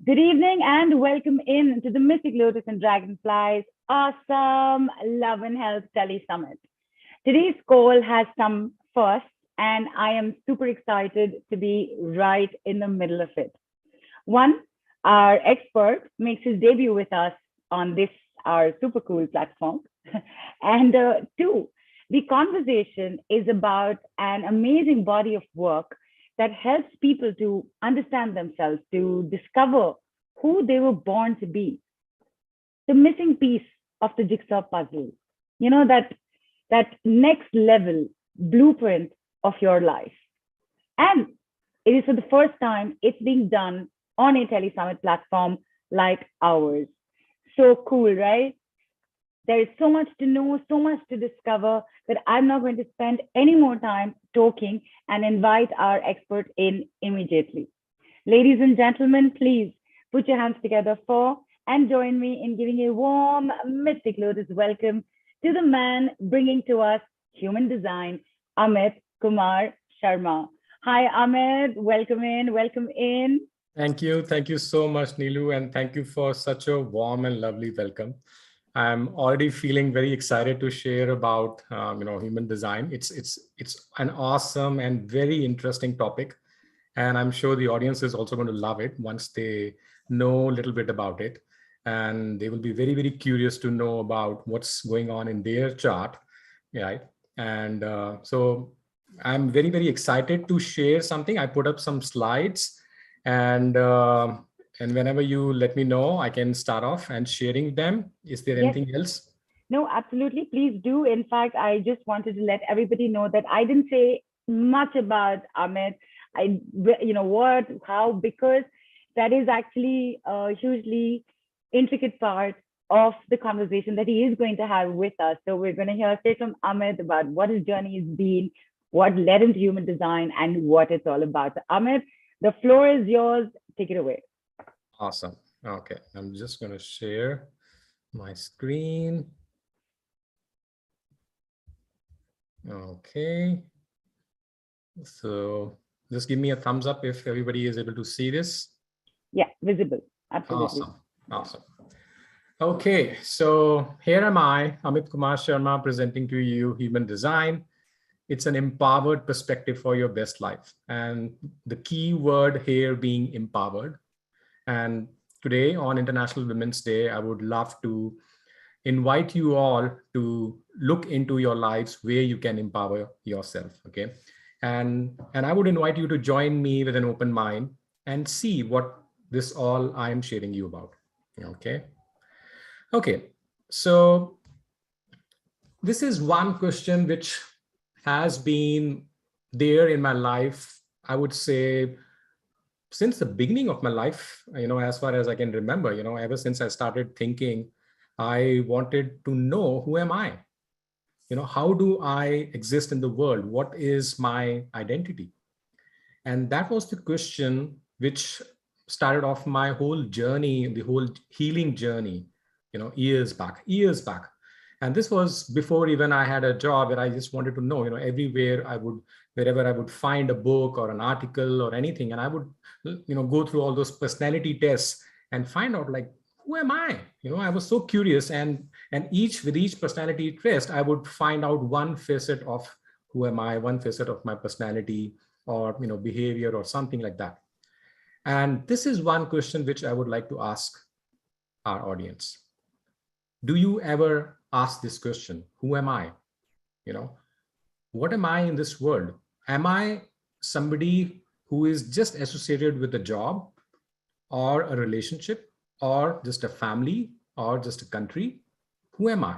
Good evening and welcome in to the Mystic Lotus and Dragonflies awesome Love and Health Tele Summit. Today's call has come first, and I am super excited to be right in the middle of it. One, our expert makes his debut with us on this, our super cool platform. And two, the conversation is about an amazing body of work that helps people to understand themselves, to discover who they were born to be, the missing piece of the jigsaw puzzle. That next level blueprint of your life. And it is for the first time it's being done on a telesummit platform like ours. So cool, right? There is so much to know, so much to discover that I'm not going to spend any more time talking and invite our expert in immediately. Ladies and gentlemen, please put your hands together for and join me in giving a warm Mystic Lotus welcome to the man bringing to us human design, Amit Kumar Sharma. Hi, Amit. Welcome in. Welcome in. Thank you. Thank you so much, Neelu. And thank you for such a warm and lovely welcome. I'm already feeling very excited to share about human design. It's an awesome and very interesting topic, and I'm sure the audience is also going to love it once they know a little bit about it, and they will be very curious to know about what's going on in their chart, right? And so I'm very excited to share something. I put up some slides, and whenever you let me know, I can start off and sharing them. Is there anything else? No, absolutely. Please do. In fact, I just wanted to let everybody know that I didn't say much about Amit. What, how, because that is actually a hugely intricate part of the conversation that he is going to have with us. So we're going to hear straight from Amit about what his journey has been, what led him to human design, and what it's all about. So Amit, the floor is yours. Take it away. Awesome. Okay, I'm just going to share my screen. Okay. So just give me a thumbs up if everybody is able to see this. Yeah, visible. Absolutely. Awesome. Okay, so here am I, Amit Kumar Sharma, presenting to you Human Design. It's an empowered perspective for your best life. And the key word here being empowered. And today on International Women's Day, I would love to invite you all to look into your lives where you can empower yourself, okay? And I would invite you to join me with an open mind and see what this all I am sharing you about, okay? Okay, so this is one question which has been there in my life, I would say, since the beginning of my life, as far as I can remember, ever since I started thinking, I wanted to know, who am I? How do I exist in the world? What is my identity? And that was the question which started off my whole journey, the whole healing journey, years back. And this was before even I had a job, where I just wanted to know, wherever I would find a book or an article or anything, and I would, go through all those personality tests and find out, like, who am I? I was so curious, and with each personality test, I would find out one facet of who am I, one facet of my personality, or behavior, or something like that. And this is one question which I would like to ask our audience. Do you ever ask this question? Who am I? What am I in this world? Am I somebody who is just associated with a job, or a relationship, or just a family, or just a country? Who am I?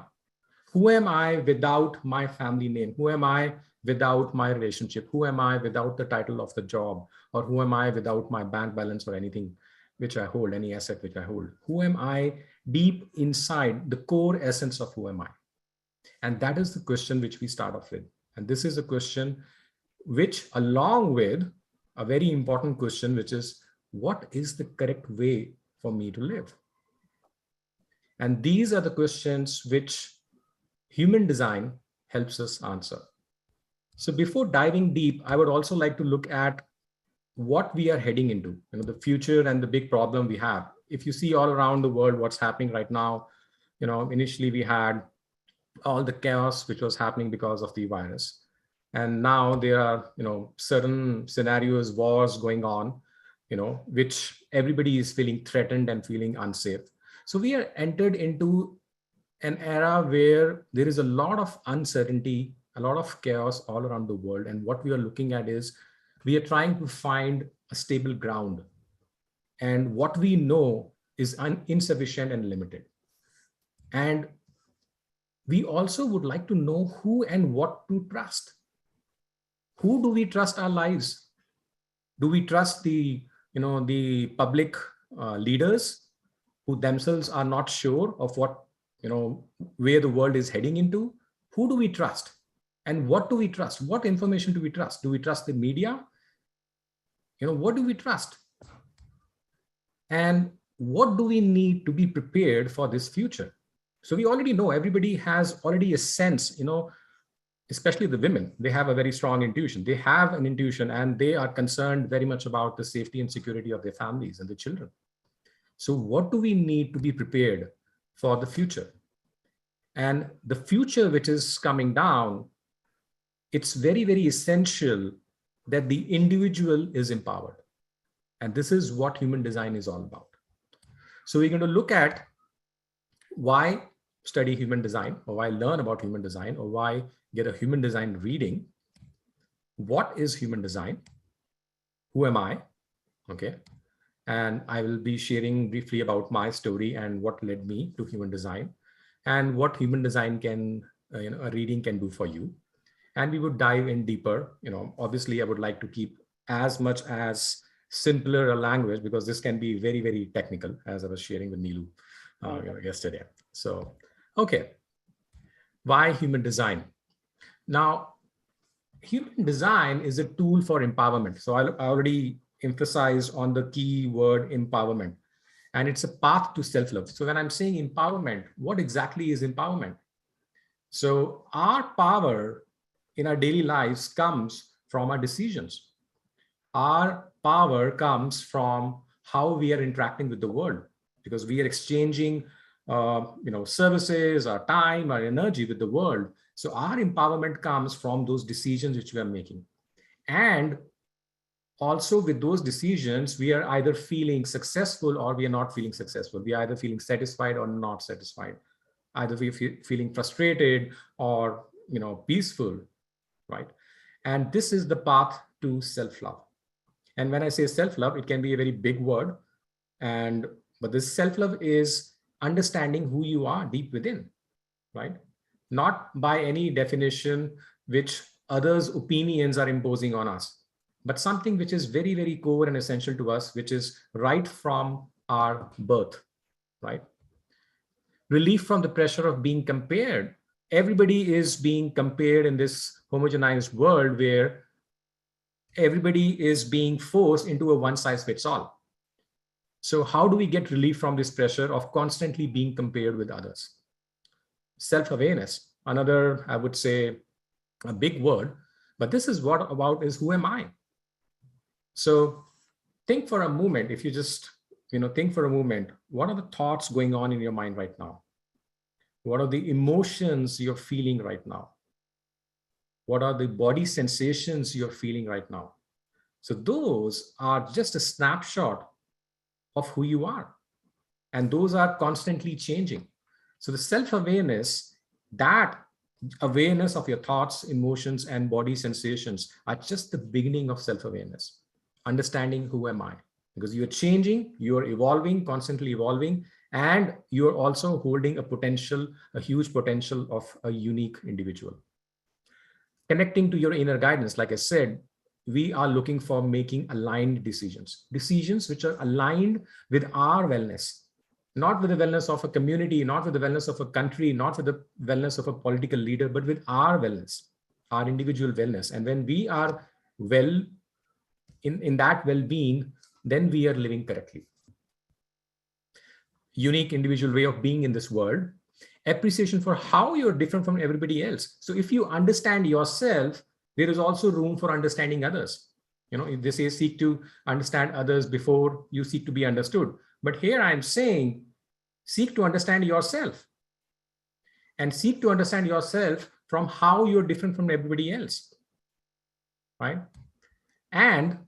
Who am I without my family name? Who am I without my relationship? Who am I without the title of the job? Or who am I without my bank balance or anything which I hold, any asset which I hold? Who am I deep inside, the core essence of who am I? And that is the question which we start off with. And this is a question which, along with a very important question, which is, what is the correct way for me to live? And these are the questions which human design helps us answer. So before diving deep, I would also like to look at what we are heading into, the future and the big problem we have. If you see all around the world, what's happening right now, initially we had all the chaos which was happening because of the virus. And now there are, certain scenarios, wars going on, which everybody is feeling threatened and feeling unsafe. So we are entered into an era where there is a lot of uncertainty, a lot of chaos all around the world. And what we are looking at is we are trying to find a stable ground. And what we know is insufficient and limited. And we also would like to know who and what to trust. Who do we trust our lives? Do we trust the public leaders who themselves are not sure of what, where the world is heading into? Who do we trust? And what do we trust? What information do we trust? Do we trust the media? What do we trust? And what do we need to be prepared for this future? So we already know, everybody has already a sense, especially the women, they have a very strong intuition. They have an intuition and they are concerned very much about the safety and security of their families and their children. So what do we need to be prepared for the future? And the future which is coming down, it's very, very essential that the individual is empowered. And this is what human design is all about. So we're going to look at why study human design, or why learn about human design, or why get a human design reading. What is human design? Who am I? Okay. And I will be sharing briefly about my story and what led me to human design, and what human design can, a reading can do for you. And we would dive in deeper. Obviously I would like to keep as much as simpler a language, because this can be very, very technical, as I was sharing with Neelu yesterday. So, okay. Why human design? Now, human design is a tool for empowerment. So I already emphasized on the key word empowerment, and it's a path to self-love. So when I'm saying empowerment, what exactly is empowerment? So our power in our daily lives comes from our decisions. Our power comes from how we are interacting with the world, because we are exchanging services, our time, our energy with the world. So our empowerment comes from those decisions which we are making. And also with those decisions, we are either feeling successful or we are not feeling successful. We are either feeling satisfied or not satisfied. Either we are feeling frustrated or peaceful, right? And this is the path to self-love. And when I say self-love, it can be a very big word. But this self-love is understanding who you are deep within, right? Not by any definition which others' opinions are imposing on us, but something which is very, very core and essential to us, which is right from our birth, right? Relief from the pressure of being compared. Everybody is being compared in this homogenized world where everybody is being forced into a one-size-fits-all. So how do we get relief from this pressure of constantly being compared with others? Self-awareness, another, I would say, a big word, but this is what about is who am I? So think for a moment, if you just, think for a moment, what are the thoughts going on in your mind right now? What are the emotions you're feeling right now? What are the body sensations you're feeling right now? So those are just a snapshot of who you are. And those are constantly changing. So the self-awareness, that awareness of your thoughts, emotions, and body sensations are just the beginning of self-awareness. Understanding who am I? Because you're changing, you're evolving, constantly evolving, and you're also holding a huge potential of a unique individual. Connecting to your inner guidance, like I said, we are looking for making aligned decisions which are aligned with our wellness, not with the wellness of a community, not with the wellness of a country, not with the wellness of a political leader, but with our wellness, our individual wellness. And when we are well in that well-being, then we are living correctly. Unique individual way of being in this world, appreciation for how you're different from everybody else. So if you understand yourself, there is also room for understanding others. They say seek to understand others before you seek to be understood. But here I'm saying seek to understand yourself, and seek to understand yourself from how you're different from everybody else, right? And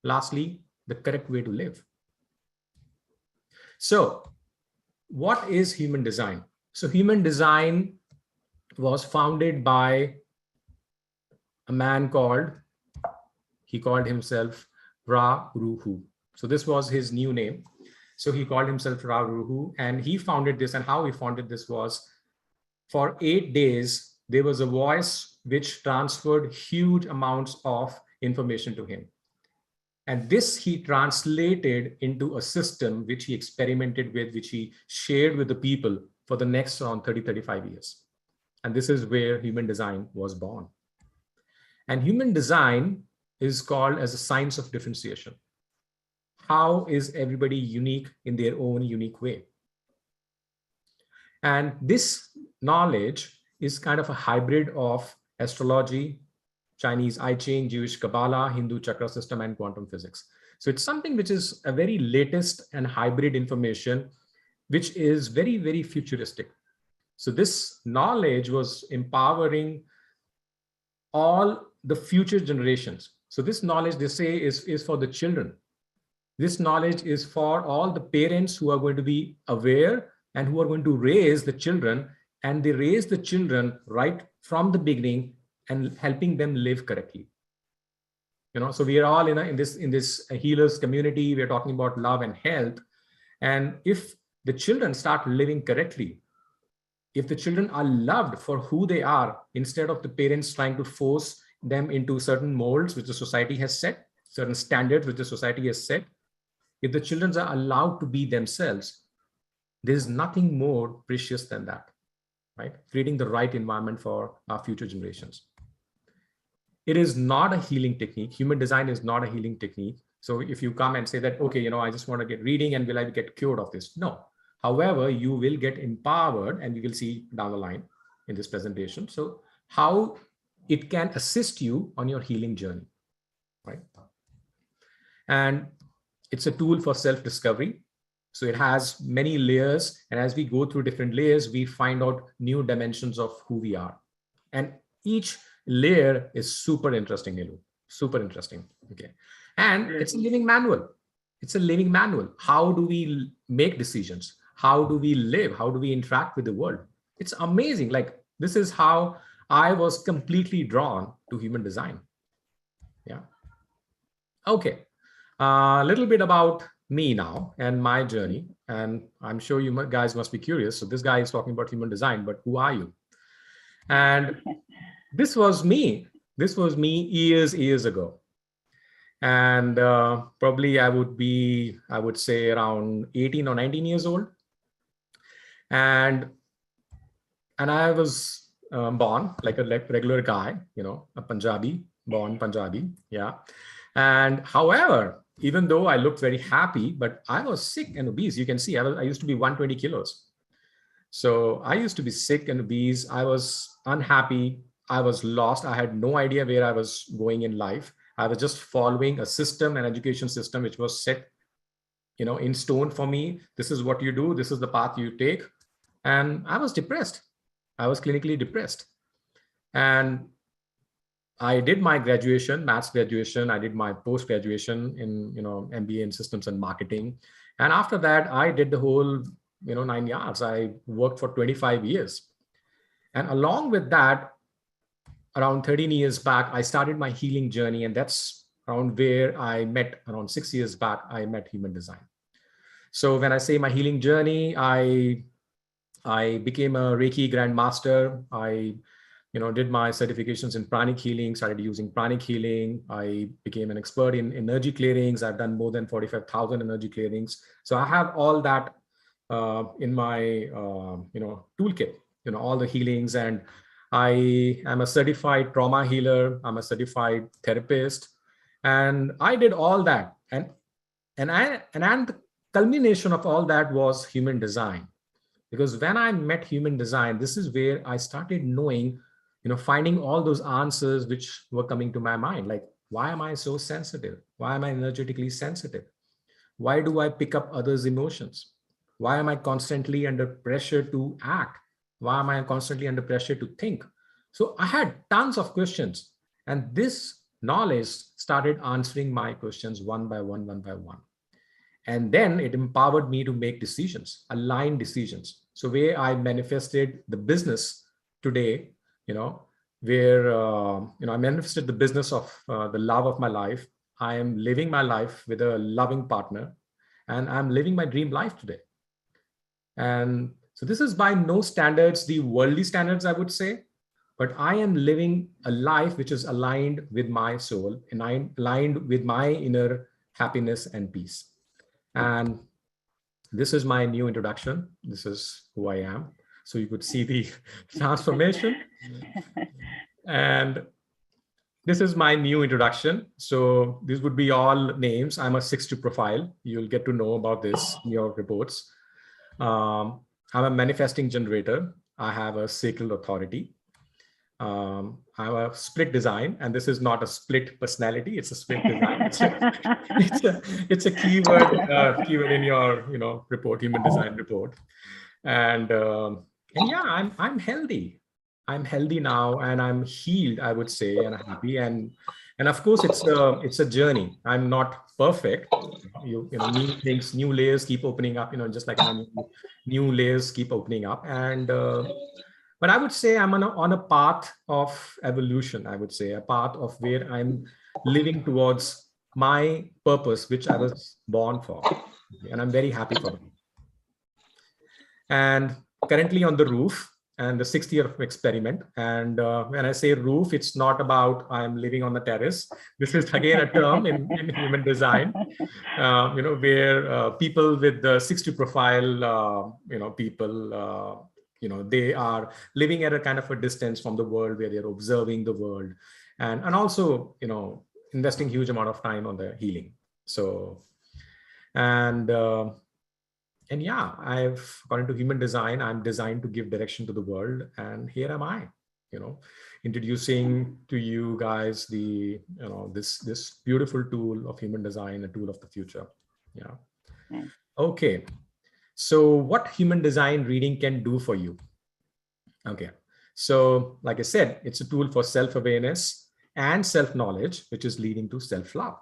lastly, the correct way to live. So what is human design? So human design was founded by a man he called himself Ra Ruhu. So this was his new name. So he called himself Ra Ruhu, and he founded this. And how he founded this was, for 8 days, there was a voice which transferred huge amounts of information to him. And this he translated into a system which he experimented with, which he shared with the people for the next around 30, 35 years. And this is where human design was born. And human design is called as a science of differentiation. How is everybody unique in their own unique way? And this knowledge is kind of a hybrid of astrology, Chinese I Ching, Jewish Kabbalah, Hindu chakra system, and quantum physics. So it's something which is a very latest and hybrid information, which is very, very futuristic. So this knowledge was empowering all the future generations. So this knowledge, they say, is for the children. This knowledge is for all the parents who are going to be aware and who are going to raise the children, and they raise the children right from the beginning and helping them live correctly. So we are all in this healers community. We are talking about love and health. And if the children start living correctly, if the children are loved for who they are, instead of the parents trying to force them into certain molds which the society has set, certain standards which the society has set, if the children are allowed to be themselves, there is nothing more precious than that, right? Creating the right environment for our future generations. It is not a healing technique. Human design is not a healing technique. So if you come and say that, okay, I just want to get reading and will I get cured of this? No. However, you will get empowered, and we will see down the line in this presentation. So how it can assist you on your healing journey, right? And it's a tool for self-discovery. So it has many layers. And as we go through different layers, we find out new dimensions of who we are. And each layer is super interesting, Nilu. Super interesting. Okay. And it's a living manual. It's a living manual. How do we make decisions? How do we live? How do we interact with the world? It's amazing. Like, this is how I was completely drawn to human design. Yeah. Okay. A little bit about me now and my journey. And I'm sure you guys must be curious. So this guy is talking about human design, but who are you? And this was me. This was me years ago. And probably I would say around 18 or 19 years old. And I was born like a regular guy, a Punjabi, born Punjabi. Yeah. And however, even though I looked very happy, but I was sick and obese. You can see I used to be 120 kilos. So I used to be sick and obese. I was unhappy. I was lost. I had no idea where I was going in life. I was just following a system, an education system, which was set, in stone for me. This is what you do. This is the path you take. And I was depressed. I was clinically depressed. And I did my graduation, maths graduation. I did my post-graduation in, MBA in systems and marketing. And after that, I did the whole, 9 yards. I worked for 25 years. And along with that, around 13 years back, I started my healing journey. And that's around where I met, around 6 years back, I met human design. So when I say my healing journey, I became a Reiki grandmaster. I did my certifications in pranic healing, started using pranic healing. I became an expert in energy clearings. I've done more than 45,000 energy clearings. So I have all that in my, toolkit, all the healings. And I am a certified trauma healer. I'm a certified therapist. And I did all that. And the culmination of all that was human design. Because when I met human design, this is where I started knowing, finding all those answers which were coming to my mind. Like, Why am I so sensitive? Why am I energetically sensitive? Why do I pick up others' emotions? Why am I constantly under pressure to act? Why am I constantly under pressure to think? So I had tons of questions, and this knowledge started answering my questions one by one, one by one. And then it empowered me to make decisions, aligned decisions. So where I manifested the business today, you know, where I manifested the business of the love of my life. I am living my life with a loving partner, and I'm living my dream life today. And so this is by no standards, the worldly standards, I would say, but I am living a life which is aligned with my soul and I'm aligned with my inner happiness and peace. And this is my new introduction. This is who I am. So you could see the transformation. And this is my new introduction. So these would be all names. I'm a 6-2 profile. You'll get to know about this in your reports. I'm a manifesting generator. I have a sacral authority. I have a split design, and this is not a split personality. It's a split design. It's a keyword in your report, human design report. And yeah, I'm healthy. I'm healthy now, and I'm healed, I would say, and happy. And of course, it's a journey. I'm not perfect. New things, new layers keep opening up. Just like new layers keep opening up, and but I would say I'm on a path of evolution. I would say a path of where I'm living towards my purpose, which I was born for, and I'm very happy for that. And currently on the roof, and the 6th year of experiment. And when I say roof, it's not about I'm living on the terrace. This is again a term in human design, where people with the 60 profile, people, they are living at a kind of a distance from the world, where they're observing the world, and also, investing huge amount of time on the healing. So, and yeah, according to human design, I'm designed to give direction to the world. And here am I, introducing to you guys this beautiful tool of human design, a tool of the future. Yeah. Okay. So what human design reading can do for you? Okay. So like I said, it's a tool for self-awareness and self-knowledge, which is leading to self-love,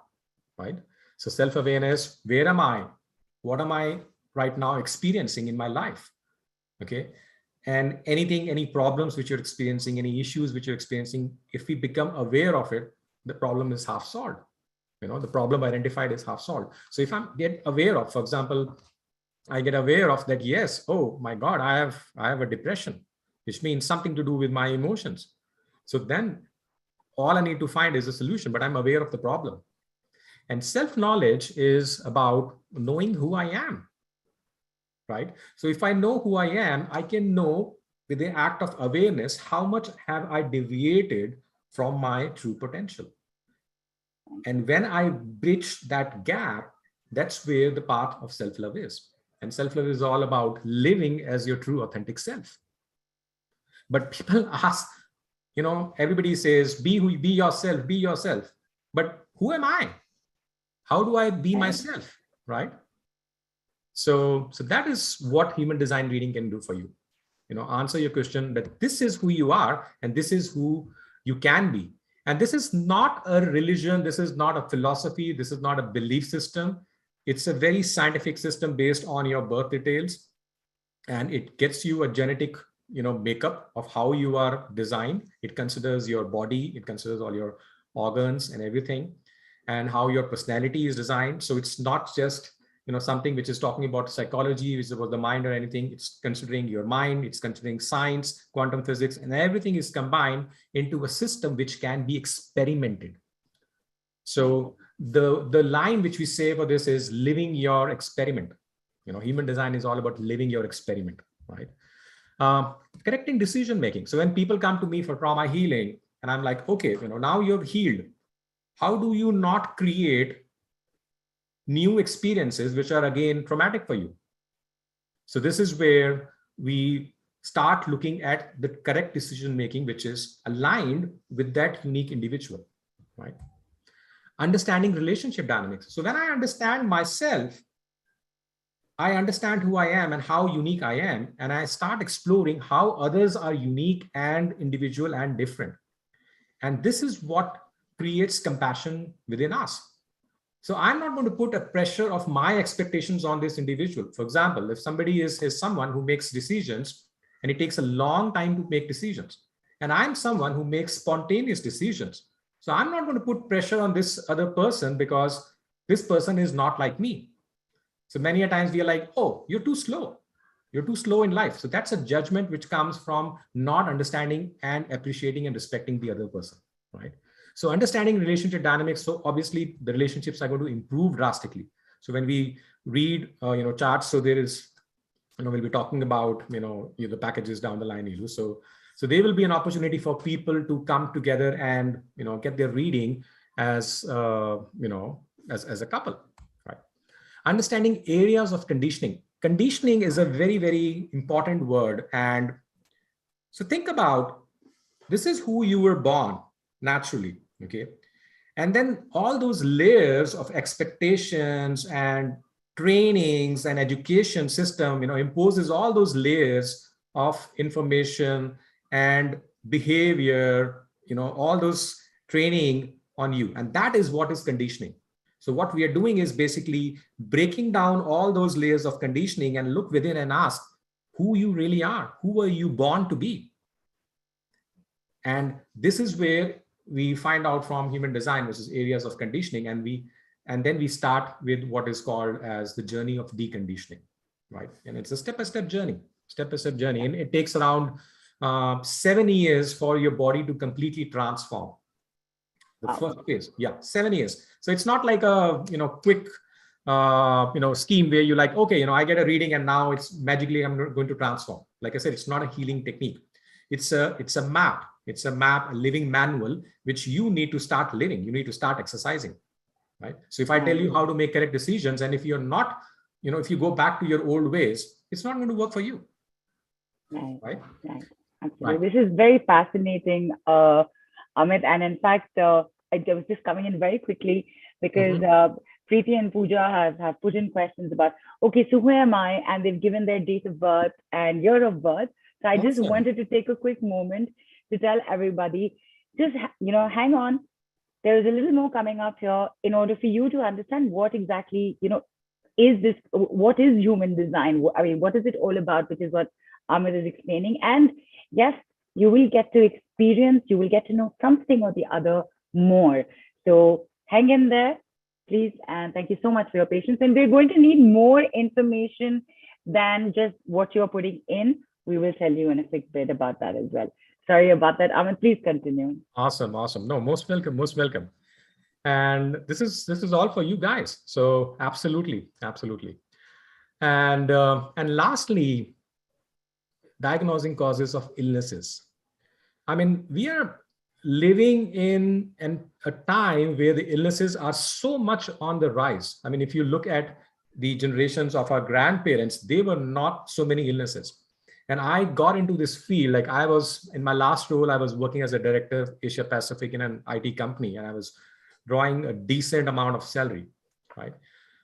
right? So self-awareness, where am I? What am I right now experiencing in my life? Okay. And any problems which you're experiencing, any issues which you're experiencing, if we become aware of it, the problem is half solved. The problem identified is half solved. So if I get aware of, for example, I get aware of that, yes, oh my God, I have a depression, which means something to do with my emotions. So then all I need to find is a solution, but I'm aware of the problem. And self-knowledge is about knowing who I am, right? So if I know who I am, I can know with the act of awareness, how much have I deviated from my true potential? And when I bridge that gap, that's where the path of self-love is. And self-love is all about living as your true authentic self. But people ask, everybody says, be yourself, be yourself. But who am I? How do I be myself, right? So that is what human design reading can do for you. Answer your question that this is who you are and this is who you can be. And this is not a religion. This is not a philosophy. This is not a belief system. It's a very scientific system based on your birth details. And it gets you a genetic, makeup of how you are designed. It considers your body. It considers all your organs and everything, and how your personality is designed. So it's not just something which is talking about psychology, which is about the mind or anything. It's considering your mind, it's considering science, quantum physics, and everything is combined into a system which can be experimented. So the line which we say for this is living your experiment. Human design is all about living your experiment, right? Correcting decision making. So when people come to me for trauma healing, and I'm like, okay, now you're healed, how do you not create new experiences which are again traumatic for you? So this is where we start looking at the correct decision making, which is aligned with that unique individual, right? understanding relationship dynamics. So when I understand myself, I understand who I am and how unique I am, and I start exploring how others are unique and individual and different. And this is what creates compassion within us. So I'm not going to put a pressure of my expectations on this individual. For example, if somebody is someone who makes decisions and it takes a long time to make decisions, and I'm someone who makes spontaneous decisions. So I'm not going to put pressure on this other person because this person is not like me. So many a times we are like, oh, you're too slow. You're too slow in life. So that's a judgment which comes from not understanding and appreciating and respecting the other person, right? So understanding relationship dynamics. So obviously the relationships are going to improve drastically. So when we read, charts, so there is, we'll be talking about, the packages down the line, Ilu. So there will be an opportunity for people to come together and, get their reading as, as a couple, right? Understanding areas of conditioning. Conditioning is a very, very important word. And so think about, this is who you were born naturally, okay? And then all those layers of expectations and trainings and education system, imposes all those layers of information and behavior, all those training on you. And that is what is conditioning. So what we are doing is basically breaking down all those layers of conditioning and look within and ask who you really are. Who were you born to be? And this is where we find out from human design, which is areas of conditioning. And then we start with what is called as the journey of deconditioning, right? And it's a step-by-step journey. And it takes around 7 years for your body to completely transform. The first phase, 7 years. So it's not like a quick scheme where you're like, okay, I get a reading and now it's magically I'm going to transform. Like I said, it's not a healing technique. It's a map. It's a map, a living manual, which you need to start living. You need to start exercising, right? So if I tell you how to make correct decisions, and if you're not, if you go back to your old ways, it's not going to work for you, right? Absolutely. Right. This is very fascinating, Amit. And in fact, I was just coming in very quickly because Preeti and Pooja have put in questions about, okay, so who am I? And they've given their date of birth and year of birth. So I just wanted to take a quick moment to tell everybody, just, hang on. There is a little more coming up here in order for you to understand what exactly, is this, what is human design? I mean, what is it all about, which is what Amit is explaining. And yes, you will get to experience, you will get to know something or the other more. So hang in there, please. And thank you so much for your patience. And we're going to need more information than just what you're putting in. We will tell you in a quick bit about that as well. Sorry about that. Amit, please continue. Awesome. No, most welcome. And this is all for you guys. So absolutely. And lastly, diagnosing causes of illnesses. I mean, we are living in a time where the illnesses are so much on the rise. I mean, if you look at the generations of our grandparents, they were not so many illnesses. And I got into this field, like I was in my last role, I was working as a director of Asia Pacific in an IT company, and I was drawing a decent amount of salary, right?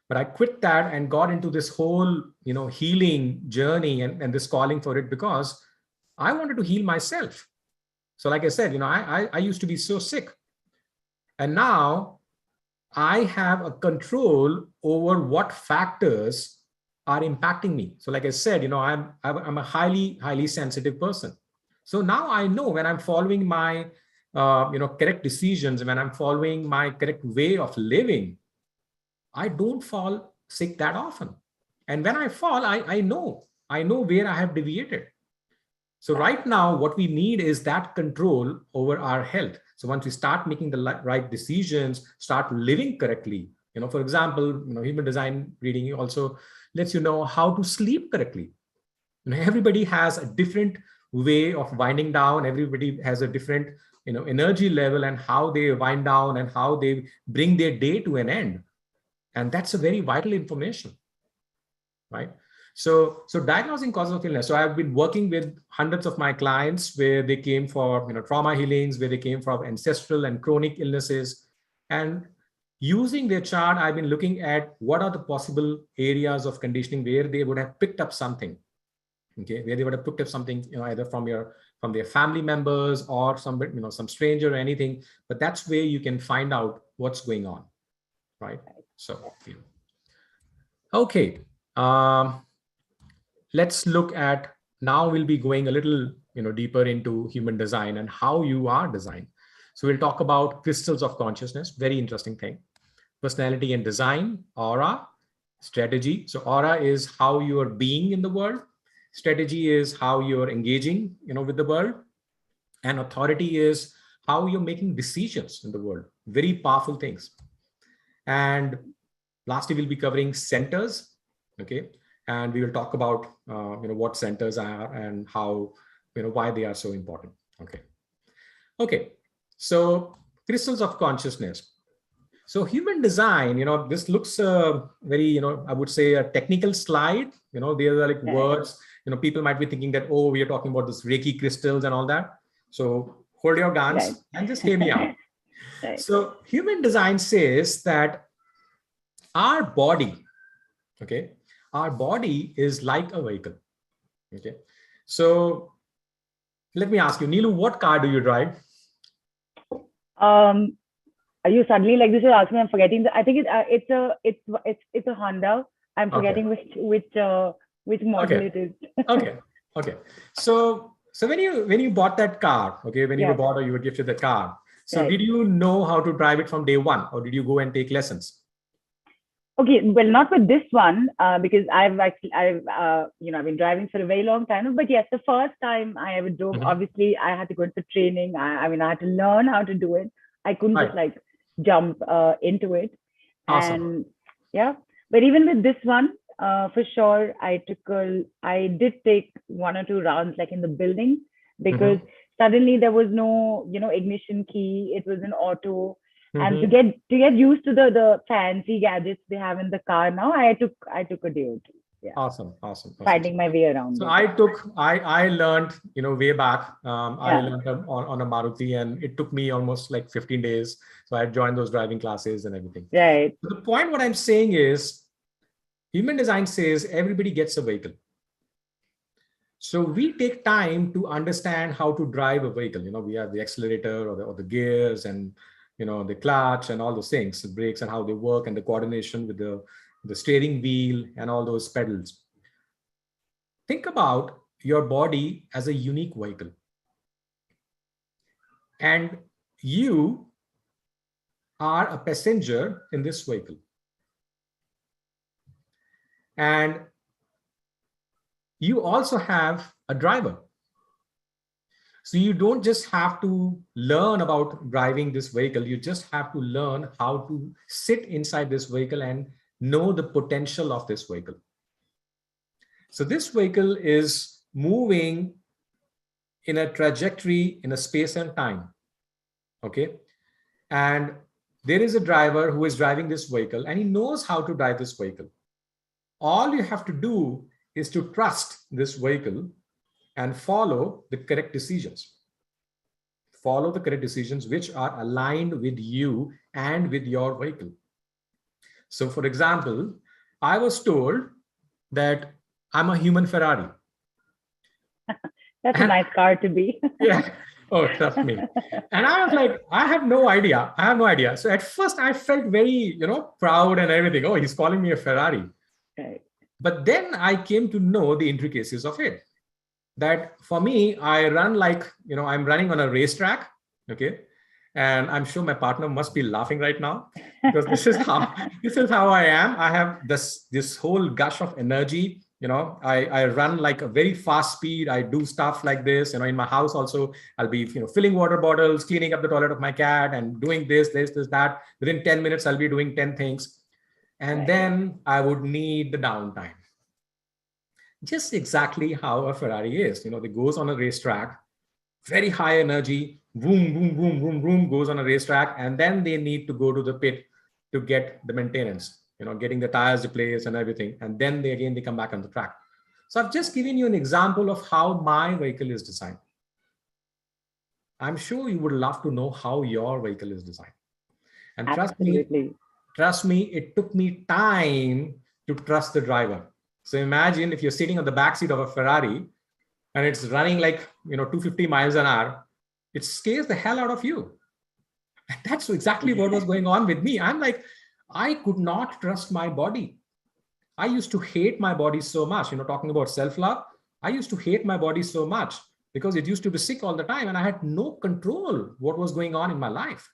But I quit that and got into this whole, healing journey and this calling for it because I wanted to heal myself. So like I said, I used to be so sick. And now I have a control over what factors are impacting me. So like I said, I'm a highly sensitive person. So now I know when I'm following my, correct decisions, when I'm following my correct way of living, I don't fall sick that often. And when I fall, I know where I have deviated. So right now, what we need is that control over our health. So once we start making the right decisions, start living correctly, for example, human design reading also lets you know how to sleep correctly. Everybody has a different way of winding down. Everybody has a different, energy level and how they wind down and how they bring their day to an end. And that's a very vital information, right? So diagnosing causes of illness. So I've been working with hundreds of my clients where they came for trauma healings, where they came from ancestral and chronic illnesses. And Using their chart, I've been looking at what are the possible areas of conditioning where they would have picked up something. Okay, where they would have picked up something, either from their family members or some stranger or anything. But that's where you can find out what's going on, right? So, yeah. Okay. Let's look at, now we'll be going a little deeper into human design and how you are designed. So we'll talk about crystals of consciousness, very interesting thing. Personality and design, aura, strategy. So aura is how you are being in the world. Strategy is how you're engaging with the world. And authority is how you're making decisions in the world. Very powerful things. And lastly, we'll be covering centers. Okay. And we will talk about what centers are and how why they are so important. Okay. So crystals of consciousness. So human design, this looks very, I would say a technical slide. There are like words. People might be thinking that, oh, we are talking about this Reiki crystals and all that. So hold your guns and just hear me out. So human design says that our body, our body is like a vehicle. Okay. So let me ask you, Neelu, what car do you drive? Are you suddenly like this? You're asking me. I'm forgetting. I think it's a Honda. I'm forgetting which model it is. Okay. So when you bought that car, when you were bought or you were gifted the car, so did you know how to drive it from day one, or did you go and take lessons? Okay, well, not with this one, because I've been driving for a very long time. But yes, the first time I ever drove, obviously I had to go into training. I had to learn how to do it. I couldn't just like jump into it. Awesome. And but even with this one, for sure, I did take 1 or 2 rounds like in the building, because suddenly there was no ignition key. It was an auto. And to get used to the fancy gadgets they have in the car now, I took a day or two. Yeah. Awesome. Finding my way around. So I learned, way back. I learned on a Maruti, and it took me almost like 15 days. So I joined those driving classes and everything. Right. So the point what I'm saying is, human design says everybody gets a vehicle. So we take time to understand how to drive a vehicle. We have the accelerator or the gears and the clutch and all those things, the brakes and how they work, and the coordination with the steering wheel and all those pedals. Think about your body as a unique vehicle. And you are a passenger in this vehicle. And you also have a driver. So you don't just have to learn about driving this vehicle. You just have to learn how to sit inside this vehicle and know the potential of this vehicle. So this vehicle is moving in a trajectory in a space and time. Okay. And there is a driver who is driving this vehicle, and he knows how to drive this vehicle. All you have to do is to trust this vehicle and follow the correct decisions. Follow the correct decisions which are aligned with you and with your vehicle. So for example, I was told that I'm a human Ferrari. That's a nice car to be. Yeah. Oh, trust me. And I was like, I have no idea. So at first I felt very, proud and everything. Oh, he's calling me a Ferrari. Right. But then I came to know the intricacies of it. That for me, I run like, I'm running on a racetrack. Okay. And I'm sure my partner must be laughing right now, because this is how I am. I have this whole gush of energy. I run like a very fast speed. I do stuff like this, in my house also. I'll be, filling water bottles, cleaning up the toilet of my cat, and doing this, that. Within 10 minutes, I'll be doing 10 things. And then I would need the downtime. Just exactly how a Ferrari is. It goes on a racetrack, very high energy, boom, boom, boom, boom, boom, goes on a racetrack. And then they need to go to the pit to get the maintenance, getting the tires replaced and everything. And then they come back on the track. So I've just given you an example of how my vehicle is designed. I'm sure you would love to know how your vehicle is designed. And trust me, trust me, it took me time to trust the driver. So imagine if you're sitting on the backseat of a Ferrari and it's running like, 250 miles an hour, it scares the hell out of you. And that's exactly what was going on with me. I'm like, I could not trust my body. I used to hate my body so much, talking about self-love. I used to hate my body so much because it used to be sick all the time and I had no control what was going on in my life.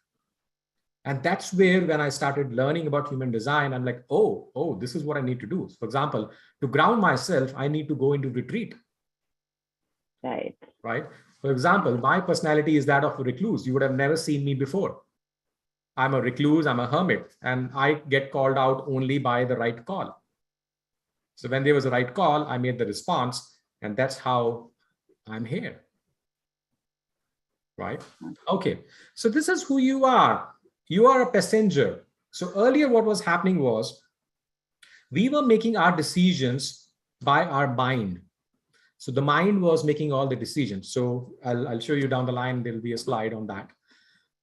And that's where when I started learning about human design, I'm like, oh, this is what I need to do. For example, to ground myself, I need to go into retreat. Right. For example, my personality is that of a recluse. You would have never seen me before. I'm a recluse, I'm a hermit, and I get called out only by the right call. So when there was a right call, I made the response, and that's how I'm here. Right? Okay. So this is who you are. You are a passenger. So earlier what was happening was we were making our decisions by our mind. So the mind was making all the decisions. So I'll show you down the line. There'll be a slide on that.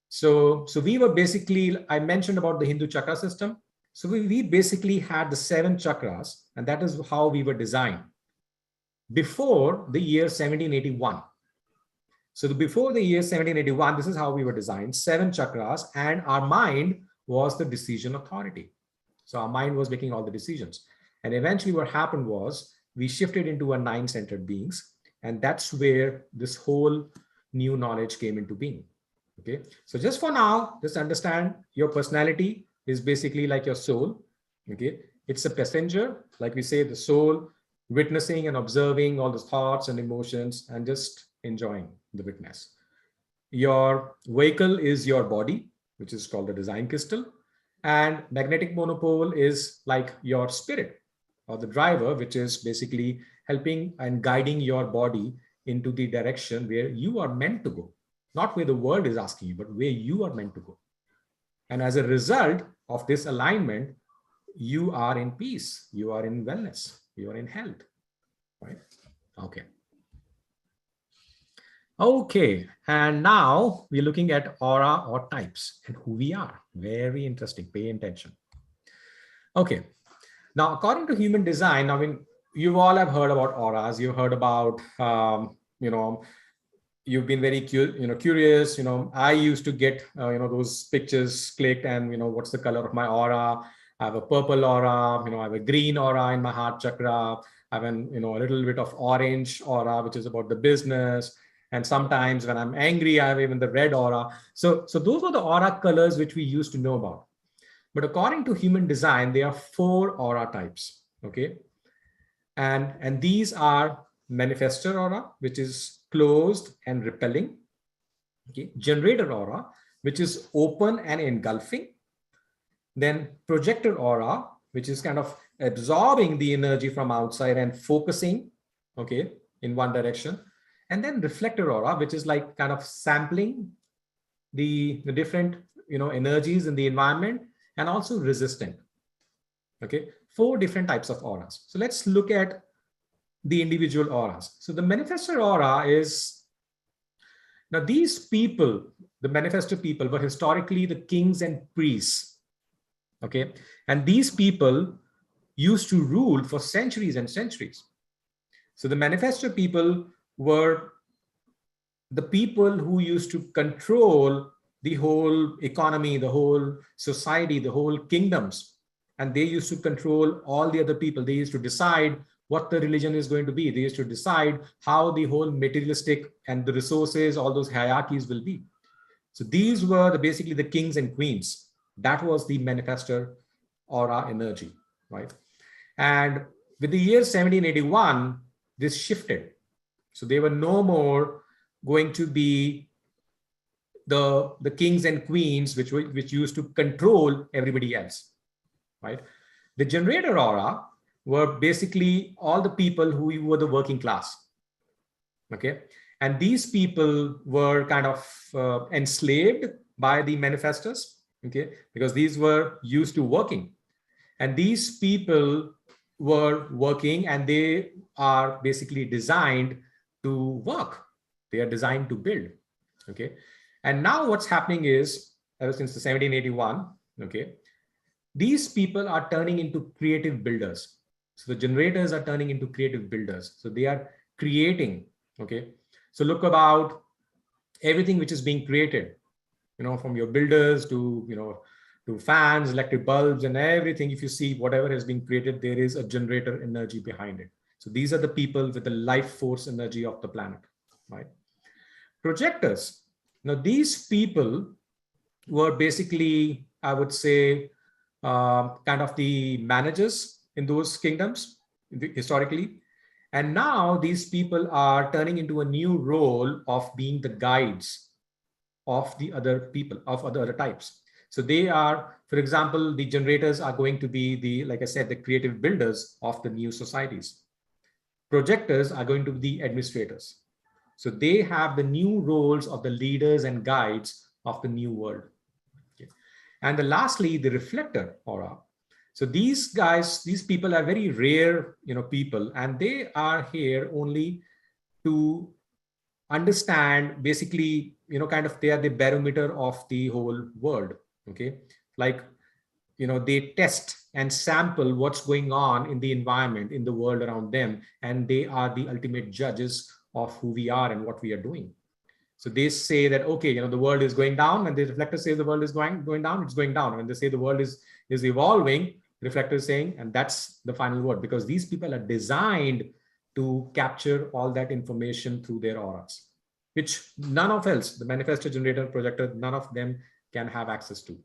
So we were basically, I mentioned about the Hindu chakra system. So we basically had the 7 chakras, and that is how we were designed before the year 1781. So before the year 1781, this is how we were designed, 7 chakras, and our mind was the decision authority. So our mind was making all the decisions. And eventually what happened was we shifted into a 9-centered beings. And that's where this whole new knowledge came into being. Okay. So just for now, just understand your personality is basically like your soul. Okay. It's a passenger, like we say, the soul witnessing and observing all the thoughts and emotions and just enjoying the witness. Your vehicle is your body, which is called the design crystal. And magnetic monopole is like your spirit or the driver, which is basically helping and guiding your body into the direction where you are meant to go, not where the world is asking you, but where you are meant to go. And as a result of this alignment, you are in peace, you are in wellness, you are in health, right? Okay. Okay, and now we're looking at aura or types and who we are. Very interesting, pay attention. Okay, now according to human design, I mean, you all have heard about auras, you've heard about, you've been very curious. I used to get those pictures clicked and what's the color of my aura. I have a purple aura, I have a green aura in my heart chakra. I have a little bit of orange aura, which is about the business. And sometimes when I'm angry, I have even the red aura. So those were the aura colors which we used to know about. But according to human design, there are 4 aura types. Okay. And these are manifestor aura, which is closed and repelling. Okay. Generator aura, which is open and engulfing. Then projector aura, which is kind of absorbing the energy from outside and focusing, okay, in one direction. And then reflector aura, which is like kind of sampling the different energies in the environment and also resistant. Okay, 4 different types of auras. So let's look at the individual auras. So the manifestor aura is, now these people, the manifestor people, were historically the kings and priests. Okay, and these people used to rule for centuries and centuries. So the manifestor people were the people who used to control the whole economy, the whole society, the whole kingdoms. And they used to control all the other people. They used to decide what the religion is going to be. They used to decide how the whole materialistic and the resources, all those hierarchies will be. So these were basically the kings and queens. That was the manifestor aura energy, right? And with the year 1781, this shifted. So they were no more going to be the kings and queens which used to control everybody else, right? The generator aura were basically all the people who were the working class, okay? And these people were kind of enslaved by the manifestors, okay? Because these were used to working. And these people were working and they are basically designed to work. They are designed to build, okay? And now what's happening is, ever since the 1781, okay, these people are turning into creative builders. So the generators are turning into creative builders. So they are creating, okay? So look about everything which is being created, from your builders to, to fans, electric bulbs and everything. If you see whatever has been created, there is a generator energy behind it. So these are the people with the life force energy of the planet, right? Projectors. Now, these people were basically, I would say, kind of the managers in those kingdoms historically. And now these people are turning into a new role of being the guides of the other people, of other types. So they are, for example, the generators are going to be the, like I said, the creative builders of the new societies. Projectors are going to be the administrators. So they have the new roles of the leaders and guides of the new world. Okay. And lastly, the reflector aura. So these guys, these people are very rare, people, and they are here only to understand, basically, kind of they are the barometer of the whole world. Okay. Like, they test and sample what's going on in the environment, in the world around them, and they are the ultimate judges of who we are and what we are doing. So they say that, okay, the world is going down. When the reflector says the world is going down, it's going down. When they say the world is evolving, the reflector is saying, and that's the final word, because these people are designed to capture all that information through their auras, which none of else, the manifestor, generator, projector, none of them can have access to.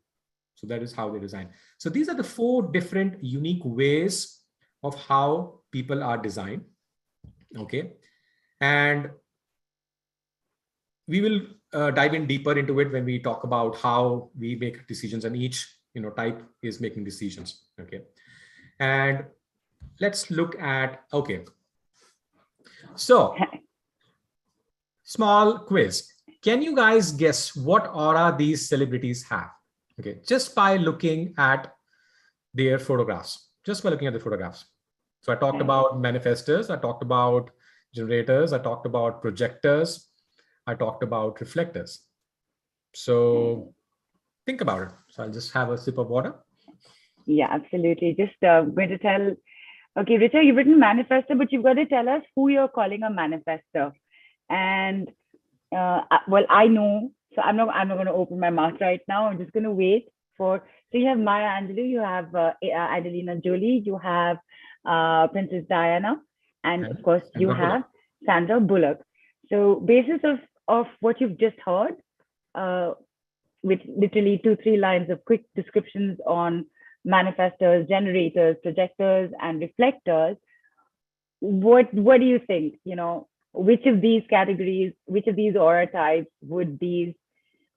So that is how they design. So these are the 4 different unique ways of how people are designed. Okay. And we will dive in deeper into it when we talk about how we make decisions, and each type is making decisions. Okay. And let's look at, okay. So small quiz. Can you guys guess what aura these celebrities have? Okay, just by looking at their photographs, just by looking at the photographs. So I talked about manifestors, I talked about generators, I talked about projectors, I talked about reflectors. So think about it. So I'll just have a sip of water. Yeah, absolutely. Just going to tell, okay, Richa, you've written manifestor, but you've got to tell us who you're calling a manifestor. And well, I know, so I'm not going to open my mouth right now. I'm just going to wait for. So you have Maya Angelou, you have Angelina Jolie, you have Princess Diana, and of course you have Sandra Bullock. So basis of what you've just heard, with literally 2-3 lines of quick descriptions on manifestors, generators, projectors, and reflectors, what do you think? Which of these categories, which of these aura types would these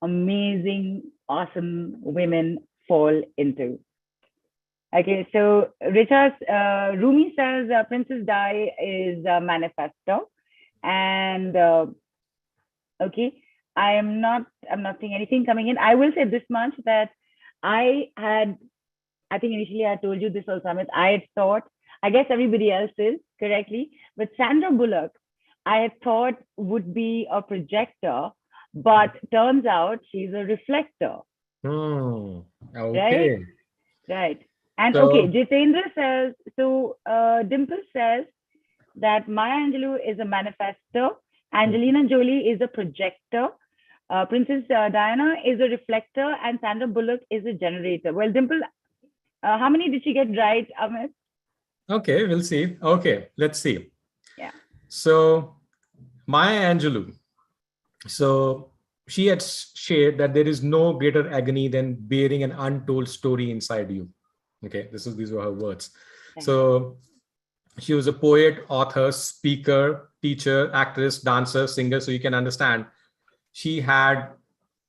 amazing, awesome women fall into? Okay, so Richa, Rumi says Princess Di is a manifestor, and okay, I'm not seeing anything coming in. I will say this much, that I think initially I told you this also, Amit, I had thought, I guess everybody else is correctly, but Sandra Bullock, I had thought would be a projector, but turns out she's a reflector. Okay. Right. And so, okay, Jitendra says, so Dimple says that Maya Angelou is a manifestor, Angelina Jolie is a projector, Princess Diana is a reflector, and Sandra Bullock is a generator. Well, Dimple, how many did she get right, Amit? Okay, we'll see. Okay, let's see. Yeah. So Maya Angelou, so she had shared that there is no greater agony than bearing an untold story inside you. Okay, these were her words. So she was a poet, author, speaker, teacher, actress, dancer, singer. So you can understand, she had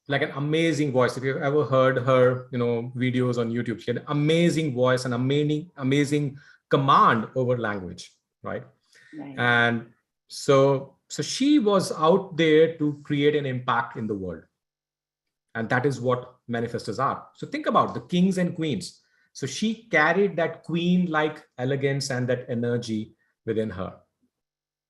like an amazing voice. If you've ever heard her, videos on YouTube, she had an amazing voice and amazing command over language, right? And so she was out there to create an impact in the world. And that is what manifestors are. So think about the kings and queens. So she carried that queen-like elegance and that energy within her.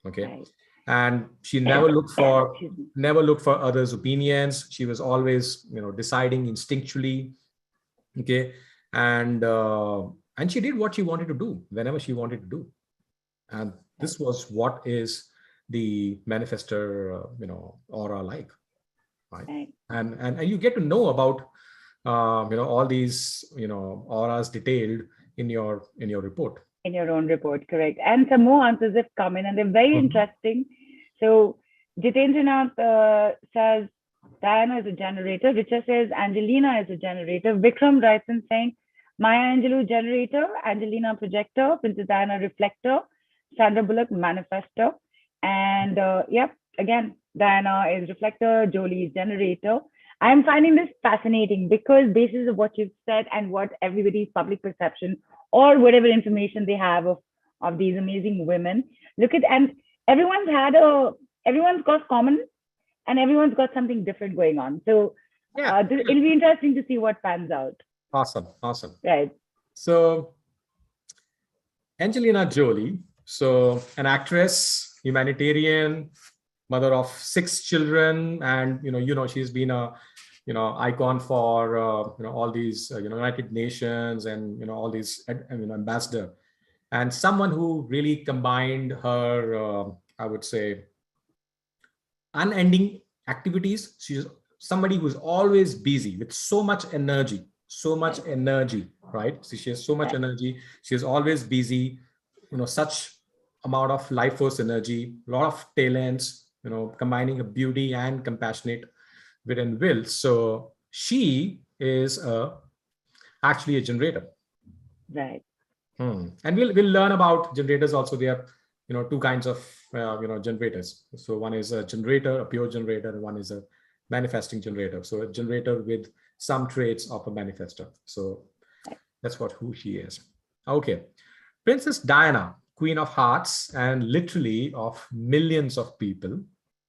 Okay. And she never looked for others' opinions. She was always, deciding instinctually. Okay. And she did what she wanted to do whenever she wanted to do. And this was what is the manifestor, aura like, right? Right. And you get to know about, all these, auras detailed in your report. In your own report, correct. And some more answers have come in and they're very Mhm. interesting. So Jitendranath says Diana is a generator. Richa says Angelina is a generator. Vikram writes in saying Maya Angelou generator, Angelina projector, Princess Diana reflector, Sandra Bullock manifestor. And yep, again, Diana is reflector, Jolie is generator. I'm finding this fascinating because basis of what you've said and what everybody's public perception or whatever information they have of these amazing women. Look at, and everyone's had everyone's got common and everyone's got something different going on. So Yeah. it'll be interesting to see what pans out. Awesome. Right. So Angelina Jolie, so an actress, humanitarian, mother of 6 children, and she's been a icon for all these United Nations and all these ambassador, and someone who really combined her I would say unending activities. She's somebody who's always busy with so much energy, right? So she has so much Right. energy. She is always busy, such amount of life force energy, a lot of talents, combining a beauty and compassionate wit and will. So she is actually a generator. Right. And we'll learn about generators also. There are two kinds of generators. So one is a generator, a pure generator, and one is a manifesting generator. So a generator with some traits of a manifestor. So that's who she is. Okay, Princess Diana, Queen of Hearts, and literally of millions of people.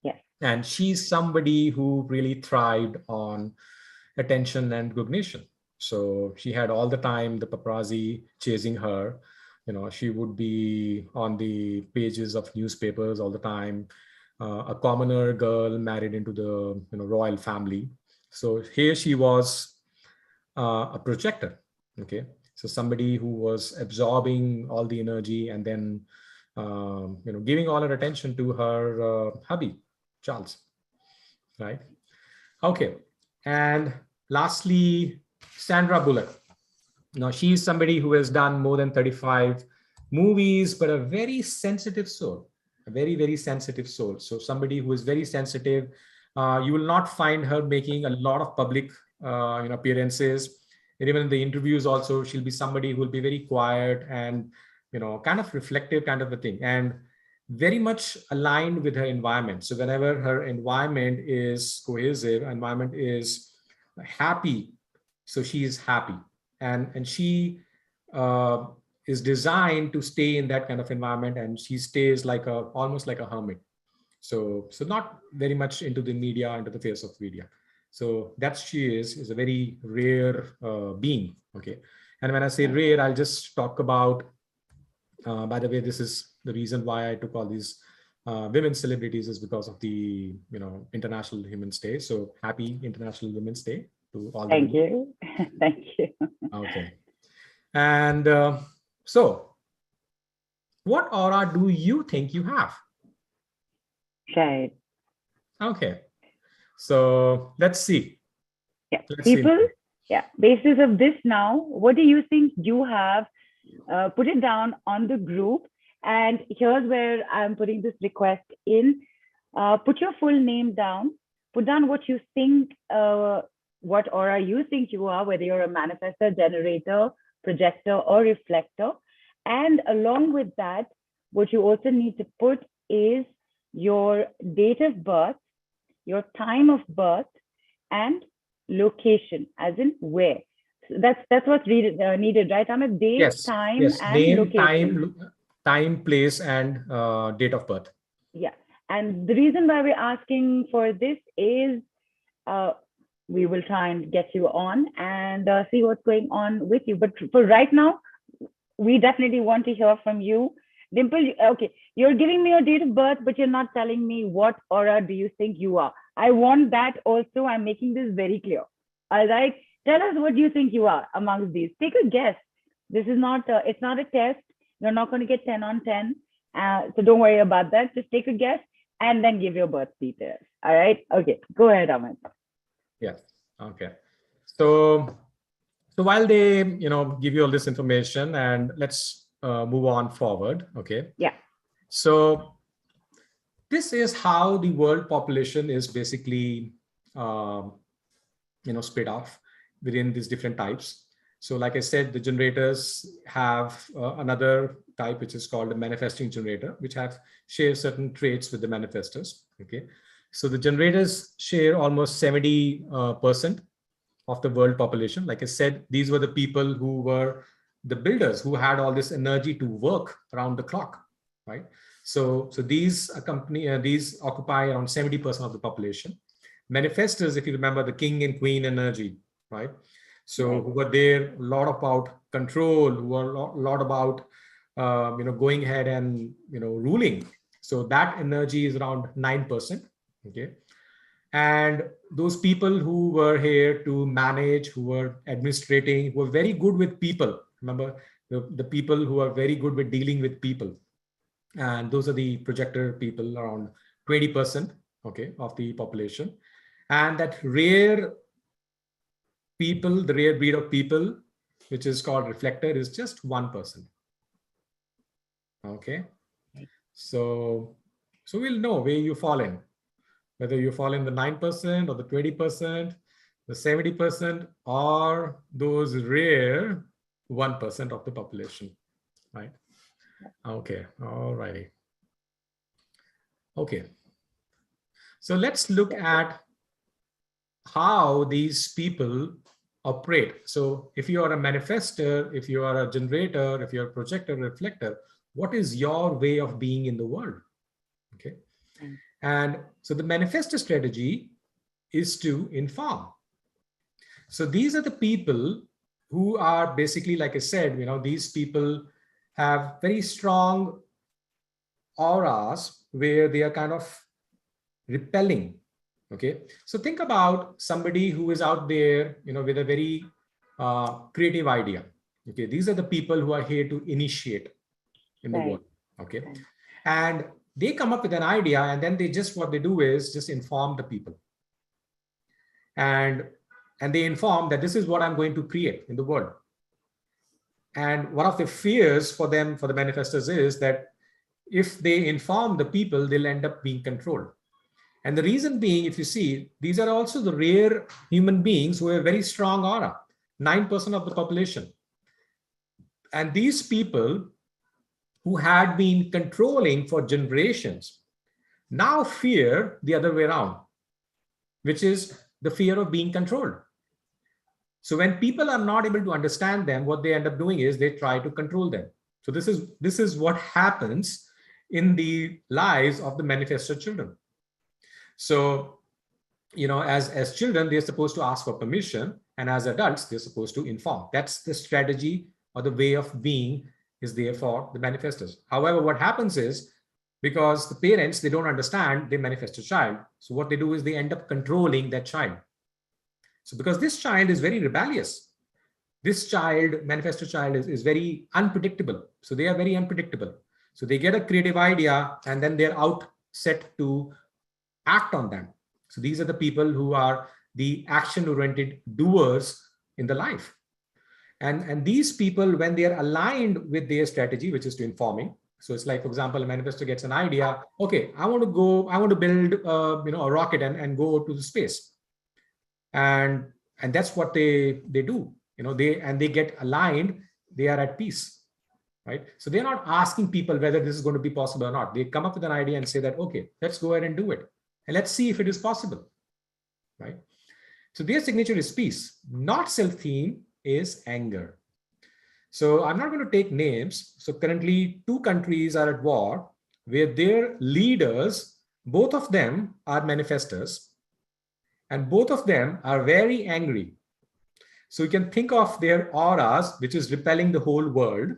Yes. And she's somebody who really thrived on attention and recognition. So she had all the time the paparazzi chasing her. She would be on the pages of newspapers all the time. A commoner girl married into the royal family. So here she was, a projector. Okay, so somebody who was absorbing all the energy and then giving all her attention to her hubby Charles, right? Okay, and lastly, Sandra Bullock. Now, she's somebody who has done more than 35 movies, but a very sensitive soul, a very, very sensitive soul. So somebody who is very sensitive. You will not find her making a lot of public appearances. And even in the interviews also, she'll be somebody who will be very quiet and, kind of reflective kind of a thing. And very much aligned with her environment. So whenever her environment is cohesive, environment is happy, so she is happy, and she uh, is designed to stay in that kind of environment, and she stays like almost like a hermit. So not very much into the media, into the face of media. So that she is a very rare being. Okay, and when I say rare, I'll just talk about. By the way, this is the reason why I took all these women celebrities is because of the International Women's Day. So happy International Women's Day to all the Thank women. you. Thank you. Okay, and so what aura do you think you have? Right. Okay, so let's see. Yeah. Let's see. People, yeah. Basis of this now, what do you think you have? Put it down on the group. And here's where I'm putting this request in. Put your full name down. Put down what you think, what aura you think you are, whether you're a manifestor, generator, projector, or reflector. And along with that, what you also need to put is your date of birth, your time of birth, and location, as in where. So that's what's needed, right? Amit? Date, Yes, time, yes. and Name, location. time, place, and date of birth. Yeah. And the reason why we're asking for this is we will try and get you on and see what's going on with you. But for right now, we definitely want to hear from you. Dimple, okay, you're giving me your date of birth, but you're not telling me what aura do you think you are. I want that also. I'm making this very clear. All right. Tell us what you think you are amongst these. Take a guess. This is not, it's not a test. You're not going to get 10 on 10. So don't worry about that. Just take a guess and then give your birth details. All right. Okay. Go ahead, Amit. Yes. Okay. So, so while they, give you all this information, and let's move on forward. Okay. Yeah. So this is how the world population is basically, split off within these different types. So like I said, the generators have another type, which is called the manifesting generator, which share certain traits with the manifestors. Okay. So the generators share almost 70% of the world population. Like I said, these were the people who were the builders, who had all this energy to work around the clock, right? So these these occupy around 70% of the population. Manifestors, if you remember, the king and queen energy, right? So who were there a lot about control, who were a lot about going ahead and ruling. So that energy is around 9%. Okay. And those people who were here to manage, who were administrating, who were very good with people. Remember, the people who are very good with dealing with people. And those are the projector people, around 20%, okay, of the population. And that rare people, the rare breed of people, which is called reflector, is just 1%. Okay. So we'll know where you fall in, whether you fall in the 9% or the 20%, the 70%, or those rare 1% of the population, right? Okay, all righty. Okay, so let's look at how these people operate. So if you are a manifestor, if you are a generator, if you're a projector, reflector, what is your way of being in the world? Okay. And so the manifestor strategy is to inform. So these are the people who are basically, like I said, these people have very strong auras where they are kind of repelling. Okay. So think about somebody who is out there, with a very creative idea. Okay. These are the people who are here to initiate in the world. Okay. And they come up with an idea, and then what they do is just inform the people. And they inform that this is what I'm going to create in the world. And one of the fears for them, for the manifestors, is that if they inform the people, they'll end up being controlled. And the reason being, if you see, these are also the rare human beings who have very strong aura, 9% of the population. And these people who had been controlling for generations now fear the other way around, which is the fear of being controlled. So when people are not able to understand them, what they end up doing is they try to control them. So this is what happens in the lives of the manifestor children. So, as children, they're supposed to ask for permission, and as adults, they're supposed to inform. That's the strategy or the way of being is there for the manifestors. However, what happens is, because the parents, they don't understand, they manifest a child. So what they do is they end up controlling that child. So because this child is very rebellious, this child, manifestor child, is very unpredictable. So they are very unpredictable. So they get a creative idea, and then they're out set to act on them. So these are the people who are the action-oriented doers in the life. And these people, when they are aligned with their strategy, which is to informing. So it's like, for example, a manifestor gets an idea. Okay, I want to build, a rocket and go to the space. And that's what they do. They get aligned. They are at peace, right? So they're not asking people whether this is going to be possible or not. They come up with an idea and say that, okay, let's go ahead and do it. And let's see if it is possible, right? So their signature is peace. Not self-theme is anger. So I'm not going to take names. So currently 2 countries are at war where their leaders, both of them are manifestors, and both of them are very angry. So you can think of their auras, which is repelling the whole world.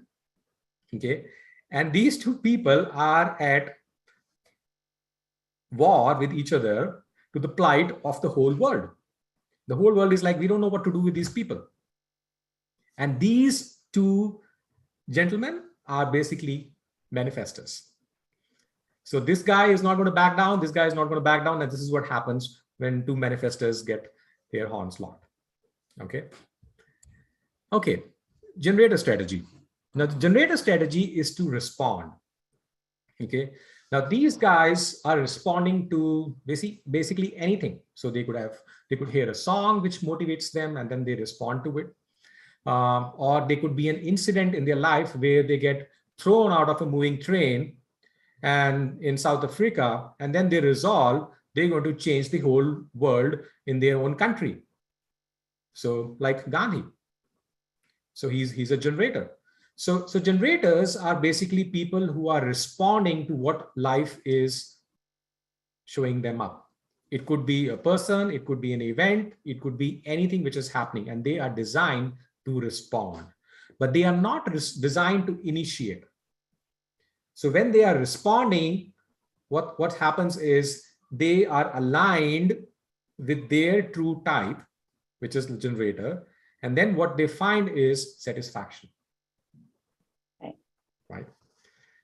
Okay. And these 2 people are at war with each other to the plight of the whole world. The whole world is like, we don't know what to do with these people. And these two gentlemen are basically manifestors. So this guy is not going to back down. This guy is not going to back down. And this is what happens when two manifestors get their horns locked. Okay. Okay. Generator strategy. Now, the generator strategy is to respond. Okay. Now, these guys are responding to basically anything. So they could hear a song which motivates them, and then they respond to it. Or they could be an incident in their life where they get thrown out of a moving train and in South Africa, and then they resolve they're going to change the whole world in their own country. So like Gandhi. So he's a generator. So generators are basically people who are responding to what life is showing them up. It could be a person, it could be an event, it could be anything which is happening, and they are designed to respond, but they are not designed to initiate. So when they are responding, what happens is they are aligned with their true type, which is the generator. And then what they find is satisfaction. Right.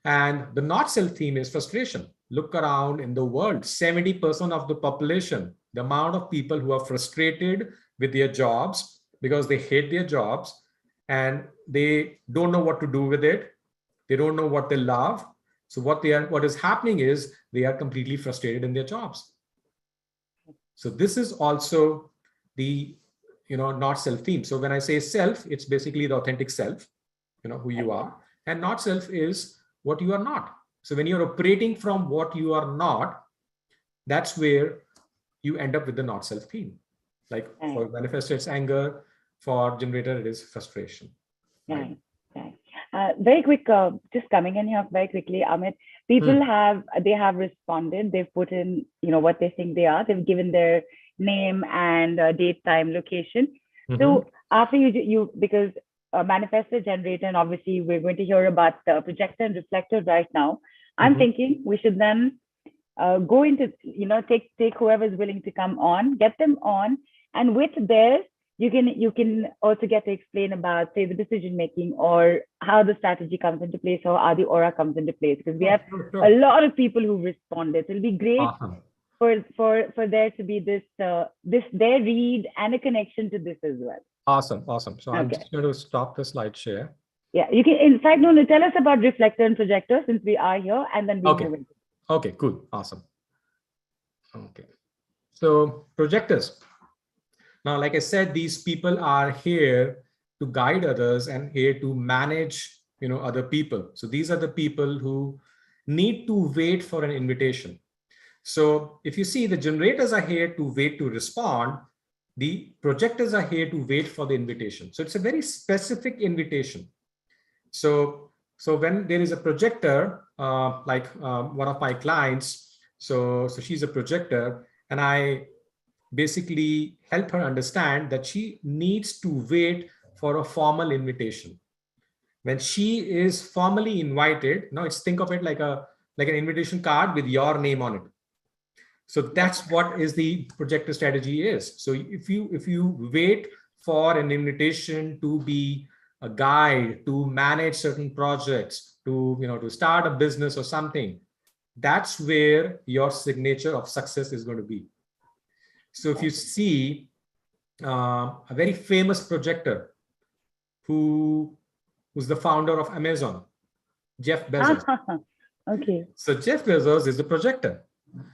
And the not self theme is frustration. Look around in the world, 70% of the population, the amount of people who are frustrated with their jobs because they hate their jobs and they don't know what to do with it. They don't know what they love. So what is happening is they are completely frustrated in their jobs. So this is also the, not self theme. So when I say self, it's basically the authentic self, who you are, and not self is what you are not. So when you're operating from what you are not, that's where you end up with the not self theme. Like for manifestor, it's anger. For generator, it is frustration. Right. Very quick, just coming in here very quickly, Amit. People have responded. They've put in, what they think they are. They've given their name and date, time, location. So after you because manifestor, generator, and obviously we're going to hear about the projector and reflector right now. I'm thinking we should then go into, take whoever is willing to come on, get them on, and with theirs, you can also get to explain about, say, the decision making or how the strategy comes into place or how the aura comes into place, because we have a lot of people who responded. So it'll be great for there to be this their read and a connection to this as well. Awesome. So I'm just going to stop the slide share. Yeah, you can. In fact, no, tell us about reflector and projector since we are here, and then we'll move into. Okay, cool, awesome. Okay, so projectors. Now, like I said, these people are here to guide others and here to manage, other people. So these are the people who need to wait for an invitation. So if you see, the generators are here to wait to respond. The projectors are here to wait for the invitation. So it's a very specific invitation. So when there is a projector, like one of my clients, so she's a projector, and I basically help her understand that she needs to wait for a formal invitation. When she is formally invited, think of it like an invitation card with your name on it. So that's what is the projector strategy is. So if you wait for an invitation to be a guide, to manage certain projects, to start a business or something, that's where your signature of success is going to be. So if you see a very famous projector who's the founder of Amazon, Jeff Bezos. Okay. So Jeff Bezos is the projector.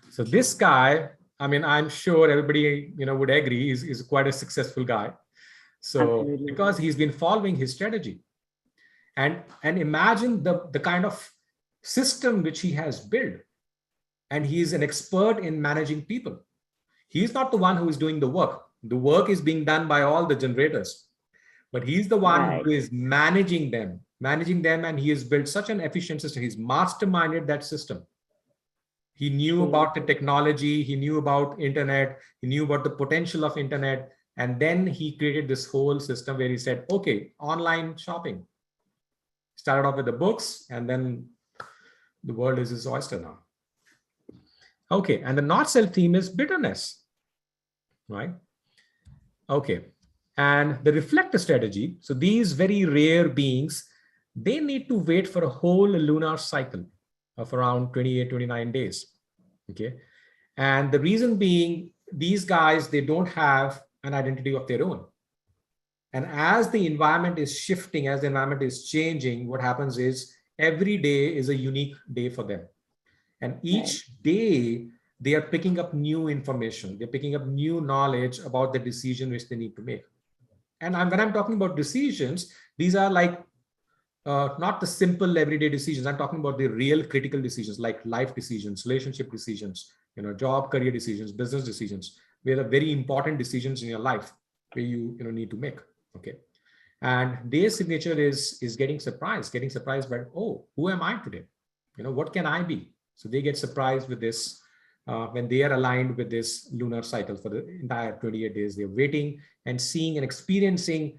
So this guy, I'm sure everybody, would agree, is quite a successful guy. So absolutely. Because he's been following his strategy. And imagine the kind of system which he has built. And he's an expert in managing people. He's not the one who is doing the work. The work is being done by all the generators. But he's the one who is managing them, and he has built such an efficient system. He's masterminded that system. He knew about the technology, he knew about internet, he knew about the potential of internet. And then he created this whole system where he said, okay, online shopping. Started off with the books, and then the world is his oyster now. Okay, and the not self theme is bitterness, right? Okay. And the reflector strategy. So these very rare beings, they need to wait for a whole lunar cycle of around 28, 29 days. Okay. And the reason being, these guys, they don't have an identity of their own. And as the environment is shifting, as the environment is changing, what happens is every day is a unique day for them. And each day they are picking up new information. They're picking up new knowledge about the decision which they need to make. And when I'm talking about decisions, these are like not the simple everyday decisions. I'm talking about the real critical decisions, like life decisions, relationship decisions, job, career decisions, business decisions, where are very important decisions in your life where you need to make. Okay. And their signature is getting surprised by, oh, who am I today? What can I be? So they get surprised with this when they are aligned with this lunar cycle for the entire 28 days. They're waiting and seeing and experiencing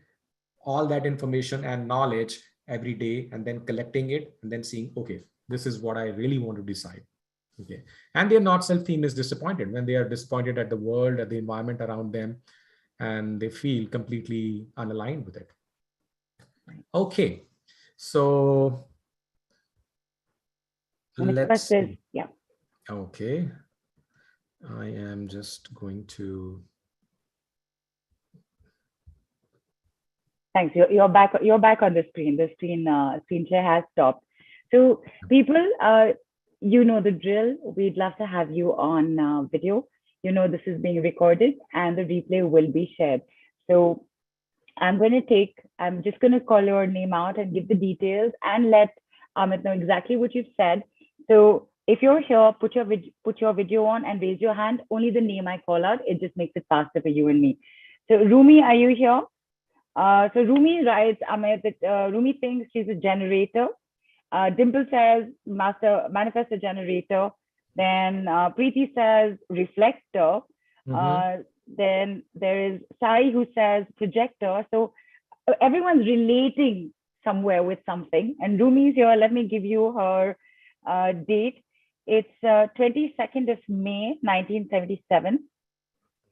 all that information and knowledge every day, and then collecting it and then seeing, okay, this is what I really want to decide. Okay. And their North Self theme is disappointed when they are disappointed at the world, at the environment around them, and they feel completely unaligned with it. Okay. So let's see. Yeah. Okay. I am just going to. Thanks. You're back. You're back on the screen. The screen share has stopped. So people, you know the drill. We'd love to have you on video. This is being recorded and the replay will be shared. So I'm just going to call your name out and give the details and let Amit know exactly what you've said. So if you're here, put your video on and raise your hand. Only the name I call out. It just makes it faster for you and me. So Rumi, are you here? So Rumi writes, Amit, that Rumi thinks she's a generator. Dimple says manifestor generator. Then Preeti says reflector. Then there is Sai who says projector. So everyone's relating somewhere with something. And Rumi's here. Let me give you her date. It's 22nd of May, 1977.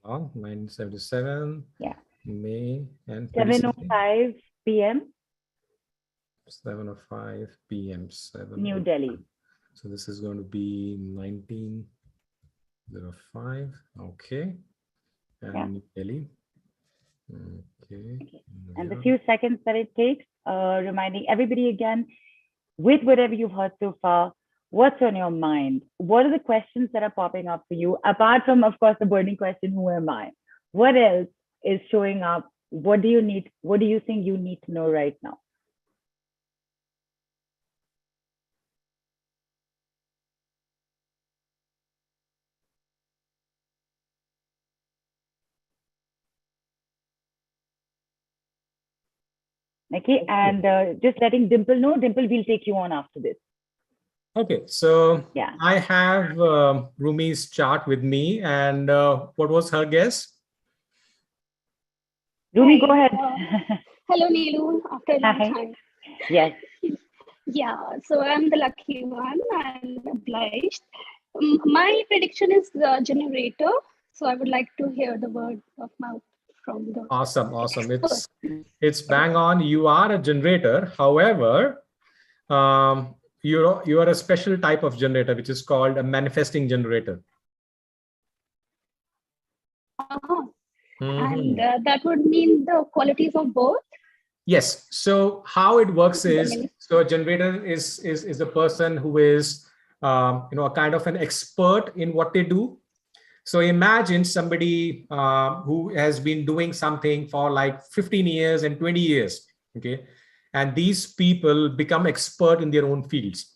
1977. Yeah. May and 7:05 p.m. 7:05 p.m. New Delhi. So this is going to be 1905. Okay. And New Delhi. Okay. And the few seconds that it takes, reminding everybody again, with whatever you've heard so far, what's on your mind? What are the questions that are popping up for you? Apart from, of course, the burning question, who am I? What else is showing up? What do you need? What do you think you need to know right now? Okay, and just letting Dimple know. Dimple, we'll take you on after this. Okay, so yeah, I have Rumi's chart with me, and what was her guess? Rumi, go ahead. Hello, Neelu. After a long time. Yes. Yeah, so I'm the lucky one. I'm obliged. My prediction is the generator. So I would like to hear the word of mouth from the Awesome. It's bang on. You are a generator. However, you are a special type of generator, which is called a manifesting generator. And that would mean the qualities of both. Yes. So how it works is, so a generator is a person who is a kind of an expert in what they do. So imagine somebody who has been doing something for like 15 years and 20 years. Okay. And these people become expert in their own fields.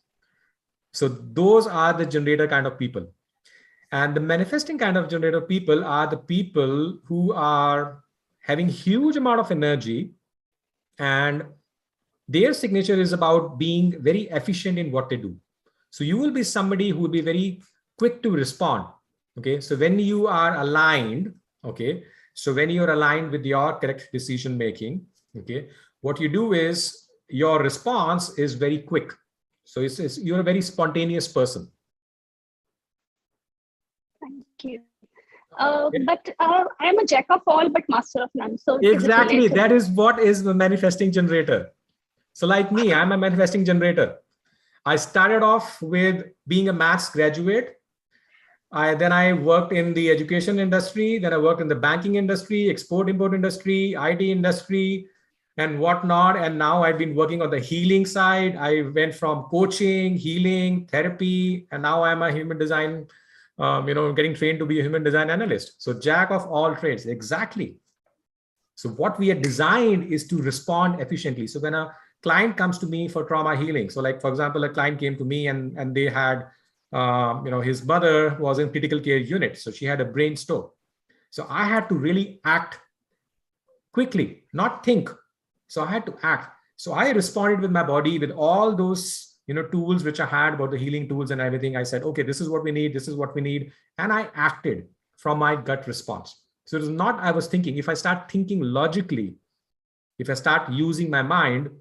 So those are the generator kind of people. And the manifesting kind of generator people are the people who are having huge amount of energy, and their signature is about being very efficient in what they do. So you will be somebody who will be very quick to respond. Okay. So when you are aligned, okay. So when you're aligned with your correct decision making, okay, what you do is your response is very quick. So you're a very spontaneous person. Thank you. But I'm a jack of all but master of none. So is it Exactly. related? That is what is the manifesting generator. So like me, I'm a manifesting generator. I started off with being a maths graduate. Then I worked in the education industry. Then I worked in the banking industry, export import industry, IT industry, and whatnot. And now I've been working on the healing side. I went from coaching, healing, therapy, and now I'm a human design, getting trained to be a human design analyst. So jack of all trades, exactly. So what we are designed is to respond efficiently. So when a client comes to me for trauma healing, so like for example, a client came to me and they had, his mother was in critical care unit, so she had a brain stroke. So I had to really act quickly, not think. So I had to act. So I responded with my body with all those tools which I had about the healing tools and everything. I said, okay, this is what we need. This is what we need, and I acted from my gut response. So it is not I was thinking. If I start thinking logically, if I start using my mind,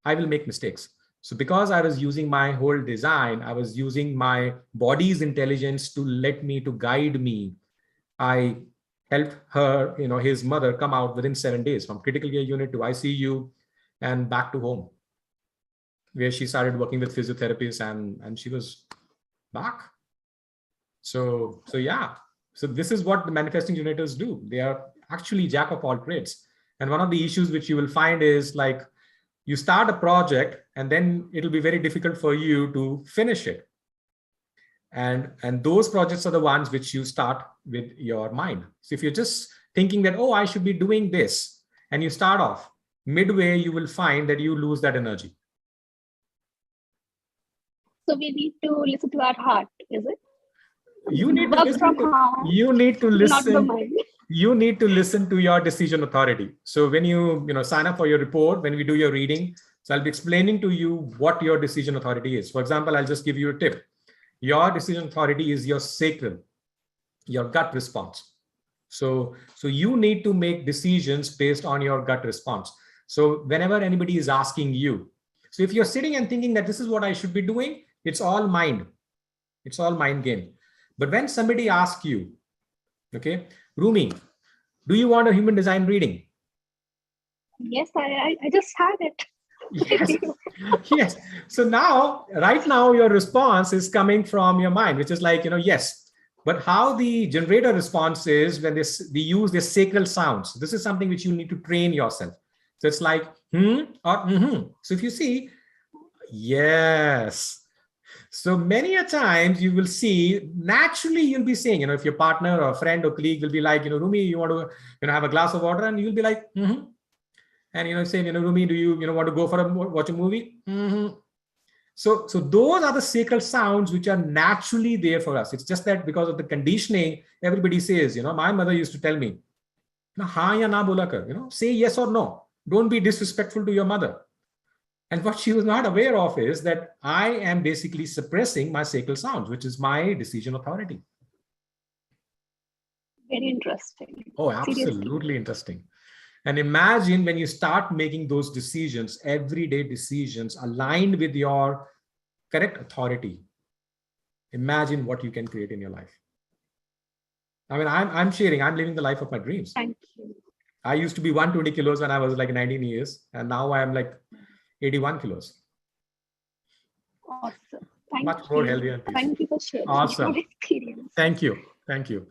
I will make mistakes. So because I was using my whole design, I was using my body's intelligence to guide me. I helped her, his mother come out within 7 days from critical care unit to ICU and back to home, where she started working with physiotherapists and she was back. So yeah. So this is what the manifesting generators do. They are actually jack of all trades. And one of the issues which you will find is like you start a project and then it'll be very difficult for you to finish it. And those projects are the ones which you start with your mind. So if you're just thinking that, oh, I should be doing this, and you start off midway, you will find that you lose that energy. So we need to listen to our heart, is it? You need to Work listen from to, heart, you need to not the listen. mind. You need to listen to your decision authority. So when you sign up for your report, when we do your reading, so I'll be explaining to you what your decision authority is. For example, I'll just give you a tip. Your decision authority is your sacral, your gut response. So you need to make decisions based on your gut response. So whenever anybody is asking you, so if you're sitting and thinking that this is what I should be doing, it's all mind. It's all mind game. But when somebody asks you, okay, Rumi, do you want a human design reading? Yes, I just had it. Yes. Yes. So right now, your response is coming from your mind, which is like, yes. But how the generator response is when they use their sacral sounds. This is something which you need to train yourself. So it's like, or mm-hmm. So if you see, yes. So many a times you will see, naturally you'll be saying, if your partner or friend or colleague will be like, Rumi, you want to, have a glass of water, and you'll be like, mm-hmm. And saying, Rumi, do you, want to go for watch a movie? Mm-hmm. So those are the sacral sounds which are naturally there for us. It's just that because of the conditioning, everybody says, my mother used to tell me, haan ya na bola kar, say yes or no. Don't be disrespectful to your mother. And what she was not aware of is that I am basically suppressing my sacral sounds, which is my decision authority. Very interesting. Oh, absolutely. Seriously. Interesting. And imagine when you start making those decisions, everyday decisions aligned with your correct authority. Imagine what you can create in your life. I mean, I'm sharing, I'm living the life of my dreams. Thank you. I used to be 120 kilos when I was like 19 years, and now I'm like 81 kilos. Awesome. Much more healthy and peaceful. Thank you for sharing awesome. your experience. Thank you. Thank you.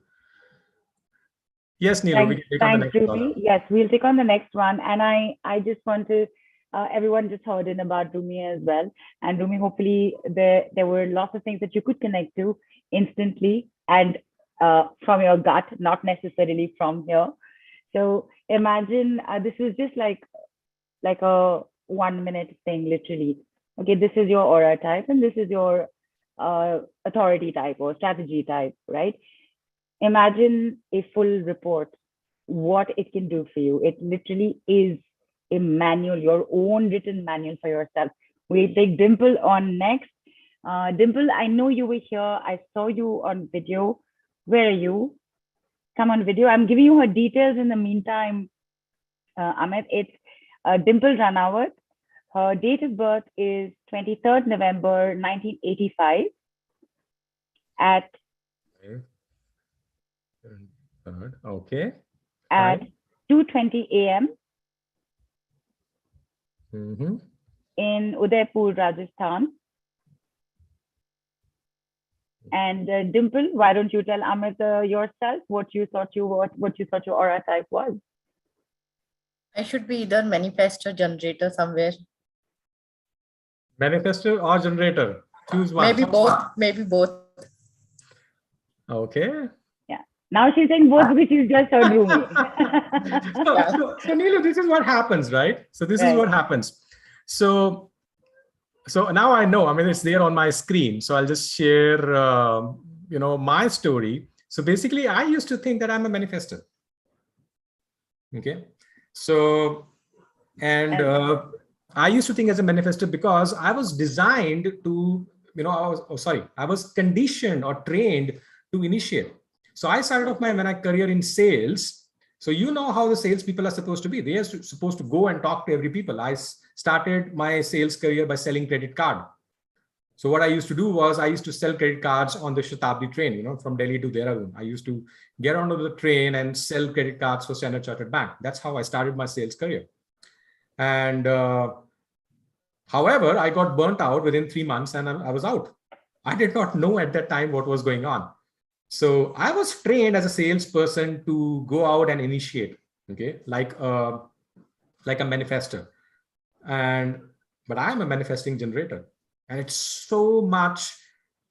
Yes, Neelu, we can take on the next Ruby. Yes, we'll take on the next one. And I just want to, everyone just heard in about Rumi as well. And Rumi, hopefully there were lots of things that you could connect to instantly and from your gut, not necessarily from here. So imagine this is just like a 1 minute thing, literally. Okay, this is your aura type and this is your authority type or strategy type, right? Imagine a full report, what it can do for you. It literally is a manual, your own written manual for yourself. We'll take Dimple on next. Dimple, I know you were here. I saw you on video. Where are you? Come on video. I'm giving you her details in the meantime. Amit, it's Dimple Ranawat. Her date of birth is 23rd November 1985 at Third. Okay. at Fine. 2:20 a.m. Mm-hmm. in Udaipur, Rajasthan. And Dimple, why don't you tell Amit yourself what you thought your aura type was? I should be either manifestor generator somewhere. Manifestor or generator? Choose one. Maybe both. Maybe both. Okay. Yeah. Now she's saying both because she's just heard Rumi. So Neelu, this is what happens, right? So this is Right. what happens. So now I know. I mean, it's there on my screen. So I'll just share, my story. So basically, I used to think that I'm a manifestor. Okay. So, and I used to think as a manifestor because I was designed to, I was conditioned or trained to initiate. So I started off my career in sales. So you know how the sales people are supposed to be. They are supposed to go and talk to every people. I started my sales career by selling credit card. So what I used to do was I used to sell credit cards on the Shatabdi train, from Delhi to Dehradun. I used to get onto the train and sell credit cards for Standard Chartered Bank. That's how I started my sales career. And however, I got burnt out within 3 months and I was out. I did not know at that time what was going on. So I was trained as a salesperson to go out and initiate, okay, like a manifestor. But I'm a manifesting generator. And it's so much,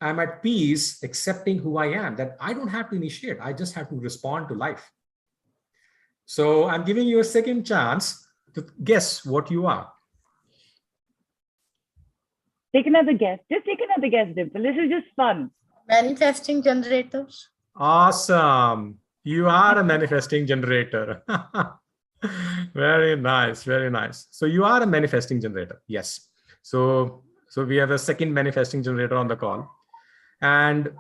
I'm at peace accepting who I am, that I don't have to initiate. I just have to respond to life. So I'm giving you a second chance to guess what you are. Take another guess. Just take another guess, Dimple. This is just fun. Manifesting generators. Awesome. You are a manifesting generator. Very nice. Very nice. So you are a manifesting generator. Yes. So we have a second manifesting generator on the call. And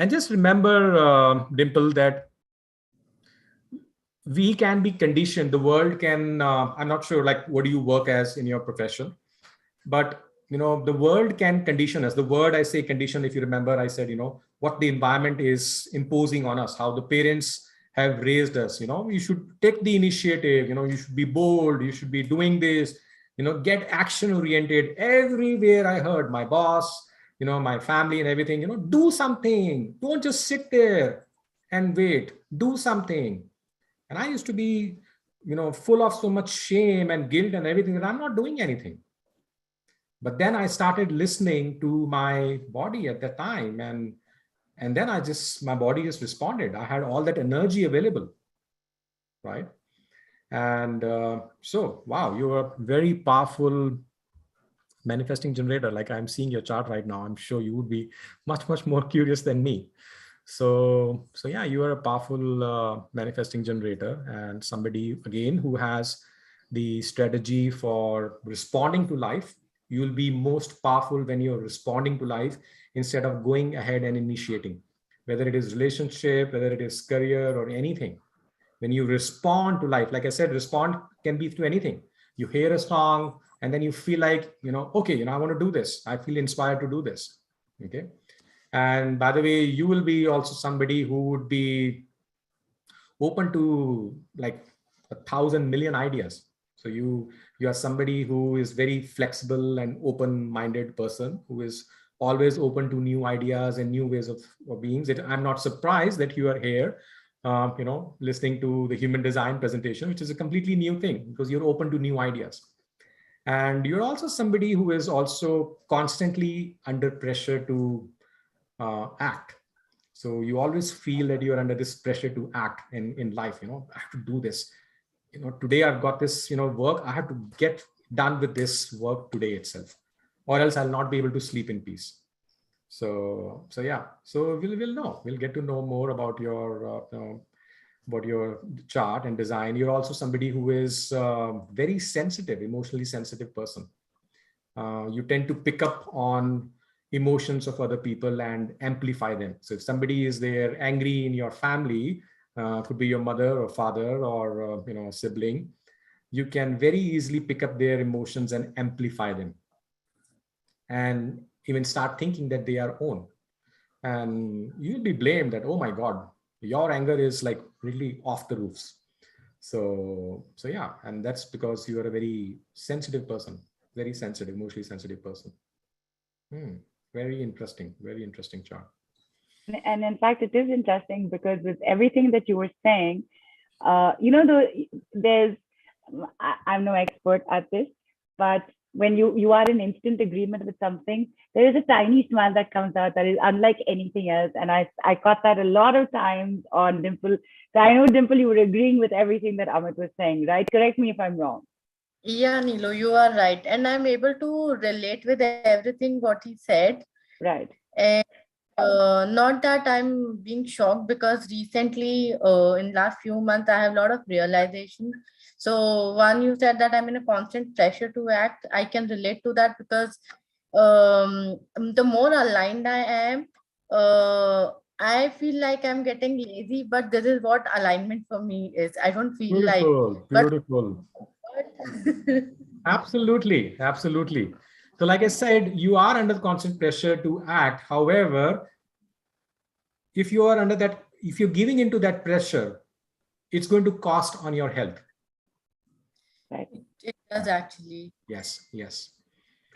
just remember, Dimple, that we can be conditioned. The world can, I'm not sure, like, what do you work as in your profession? But, the world can condition us. The word I say condition, if you remember, I said, what the environment is imposing on us, how the parents have raised us. You should take the initiative, you should be bold, you should be doing this, get action oriented. Everywhere I heard my boss, my family and everything, do something. Don't just sit there and wait, do something. And I used to be, full of so much shame and guilt and everything that I'm not doing anything. But then I started listening to my body at that time. And then my body just responded. I had all that energy available, right? And so, wow, you're a very powerful manifesting generator. Like, I'm seeing your chart right now. I'm sure you would be much, much more curious than me. So yeah, you are a powerful manifesting generator, and somebody, again, who has the strategy for responding to life. You'll be most powerful when you're responding to life instead of going ahead and initiating, whether it is relationship, whether it is career or anything. When you respond to life, like I said, respond can be to anything. You hear a song and then you feel like, okay, I want to do this. I feel inspired to do this. Okay. And by the way, you will be also somebody who would be open to like 1,000 million ideas. So you are somebody who is very flexible and open-minded person who is always open to new ideas and new ways of being. I'm not surprised that you are here, listening to the human design presentation, which is a completely new thing because you're open to new ideas. And you're also somebody who is also constantly under pressure to act. So you always feel that you're under this pressure to act in life. I have to do this. Today I've got this, work. I have to get done with this work today itself, or else I'll not be able to sleep in peace. So yeah. So we'll get to know more about your chart and design. You're also somebody who is very sensitive, emotionally sensitive person. You tend to pick up on emotions of other people and amplify them. So if somebody is there angry in your family, could be your mother or father or a sibling, you can very easily pick up their emotions and amplify them, and even start thinking that they are own. And you'll be blamed that, oh my God, your anger is like really off the roofs. So yeah, and that's because you are a very sensitive person, very sensitive, emotionally sensitive person. Very interesting chart. And in fact, it is interesting because with everything that you were saying, there's, I'm no expert at this, but when you are in instant agreement with something, there is a tiny smile that comes out that is unlike anything else. And I caught that a lot of times on Dimple. So I know, Dimple, you were agreeing with everything that Amit was saying, right? Correct me if I'm wrong. Yeah, Nilo, you are right. And I'm able to relate with everything what he said. Right. And not that I'm being shocked, because recently, in last few months, I have a lot of realization. So one, you said that I'm in a constant pressure to act. I can relate to that because the more aligned I am, I feel like I'm getting lazy, but this is what alignment for me is. I don't feel like, Beautiful. Absolutely. So like I said, you are under constant pressure to act. However, if you are under that, if you're giving into that pressure, it's going to cost on your health. Right. It does actually. Yes.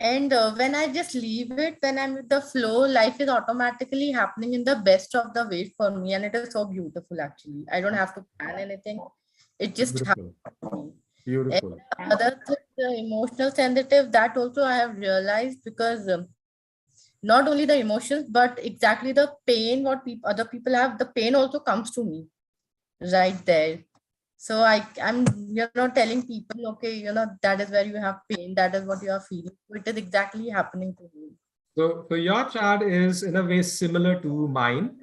And when I just leave it, when I'm with the flow, life is automatically happening in the best of the way for me. And it is so beautiful, actually. I don't have to plan anything. It just happens. Beautiful. And other thing, the emotional sensitive, that also I have realized, because not only the emotions, but exactly the pain what other people have, the pain also comes to me right there. So I'm telling people, okay, that is where you have pain, that is what you are feeling. So it is exactly happening to me. So your chart is in a way similar to mine.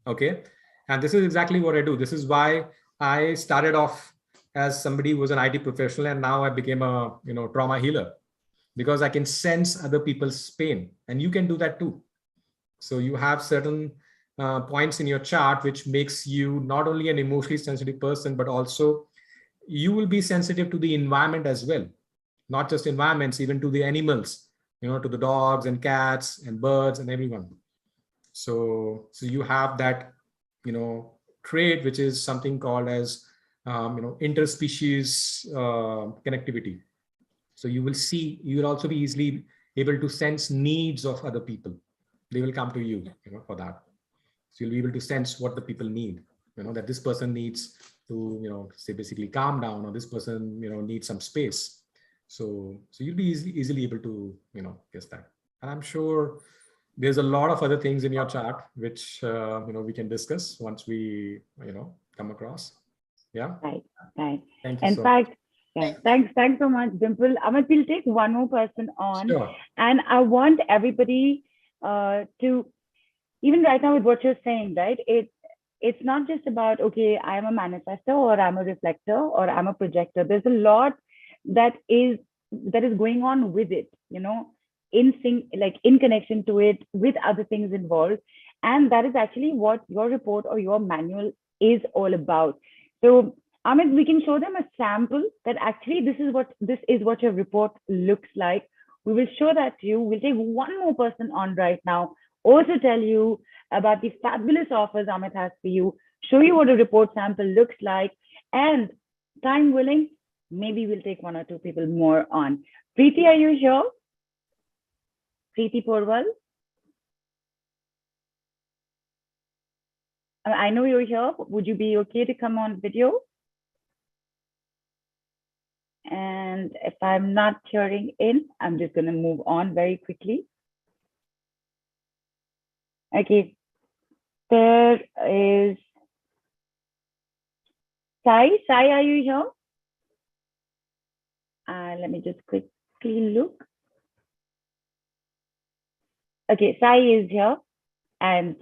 Okay. And this is exactly what I do. This is why I started off as somebody who was an IT professional, and now I became a trauma healer, because I can sense other people's pain, and you can do that too. So you have certain points in your chart which makes you not only an emotionally sensitive person, but also you will be sensitive to the environment as well. Not just environments, even to the animals, to the dogs and cats and birds and everyone. So you have that, trait, which is something called as, interspecies connectivity. So you will also be easily able to sense needs of other people. They will come to you, for that. So you'll be able to sense what the people need, that this person needs to, say basically calm down, or this person, needs some space. So you'll be easily able to, guess that. And I'm sure there's a lot of other things in your chart, which, we can discuss once we, come across. Yeah. Right. Thank you In so fact, yeah, thanks so much, Dimple. Amit, we'll take one more person on. Sure. And I want everybody to, even right now with what you're saying, right? It's not just about, okay, I'm a manifestor, or I'm a reflector, or I'm a projector. There's a lot that is going on with it, in sync, like in connection to it, with other things involved. And that is actually what your report or your manual is all about. So Amit, we can show them a sample that actually this is what your report looks like. We will show that to you. We'll take one more person on right now, also tell you about the fabulous offers Amit has for you, show you what a report sample looks like, and time willing, maybe we'll take one or two people more on. Preeti, are you here? Preeti Porwal? I know you're here. Would you be okay to come on video? And if I'm not hearing in, I'm just going to move on very quickly. Okay. There is Sai. Sai, are you here? Let me just quickly look. Okay, Sai is here, and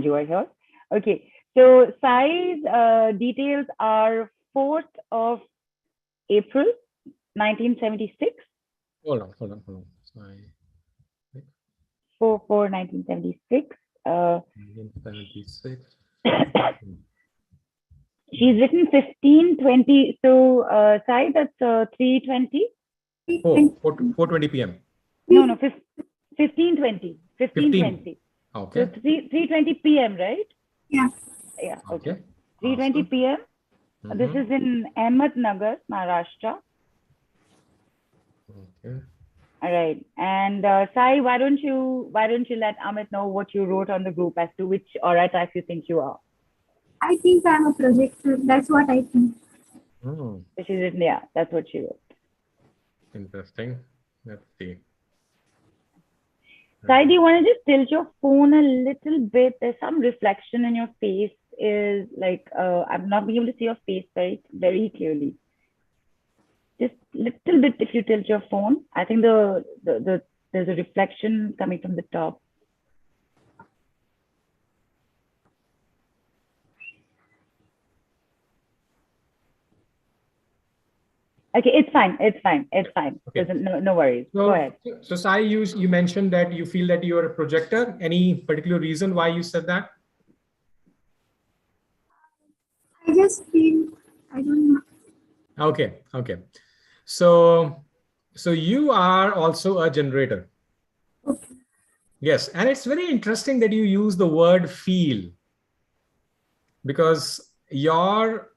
you are here. Okay, so Sai's details are 4th of April, 1976. Hold on. Sorry. 4/4/1976. 1976. She's written 15:20. So, Sai, that's 3:20. Oh, 4:20 p.m. No, 15:20. 15:20. Okay. So 3:20 p.m. right? Yeah. Yeah. Okay. 3:20 Awesome. p.m. This is in Ahmednagar, Maharashtra. Okay. All right. And Sai, why don't you let Amit know what you wrote on the group as to which aura type you think you are? I think I'm a projector. That's what I think. Hmm. She didn't. Yeah, that's what she wrote. Interesting. Let's see. Sai, do you want to just tilt your phone a little bit? There's some reflection in your face. Is like I'm not being able to see your face very clearly. Just little bit if you tilt your phone. I think there's a reflection coming from the top. Okay, it's fine. It's fine. It's fine. Okay. No worries. So, Go ahead. So Sai, you mentioned that you feel that you're a projector. Any particular reason why you said that? I just feel, I don't know. Okay. Okay. So you are also a generator. Okay. Yes. And it's very interesting that you use the word feel, because your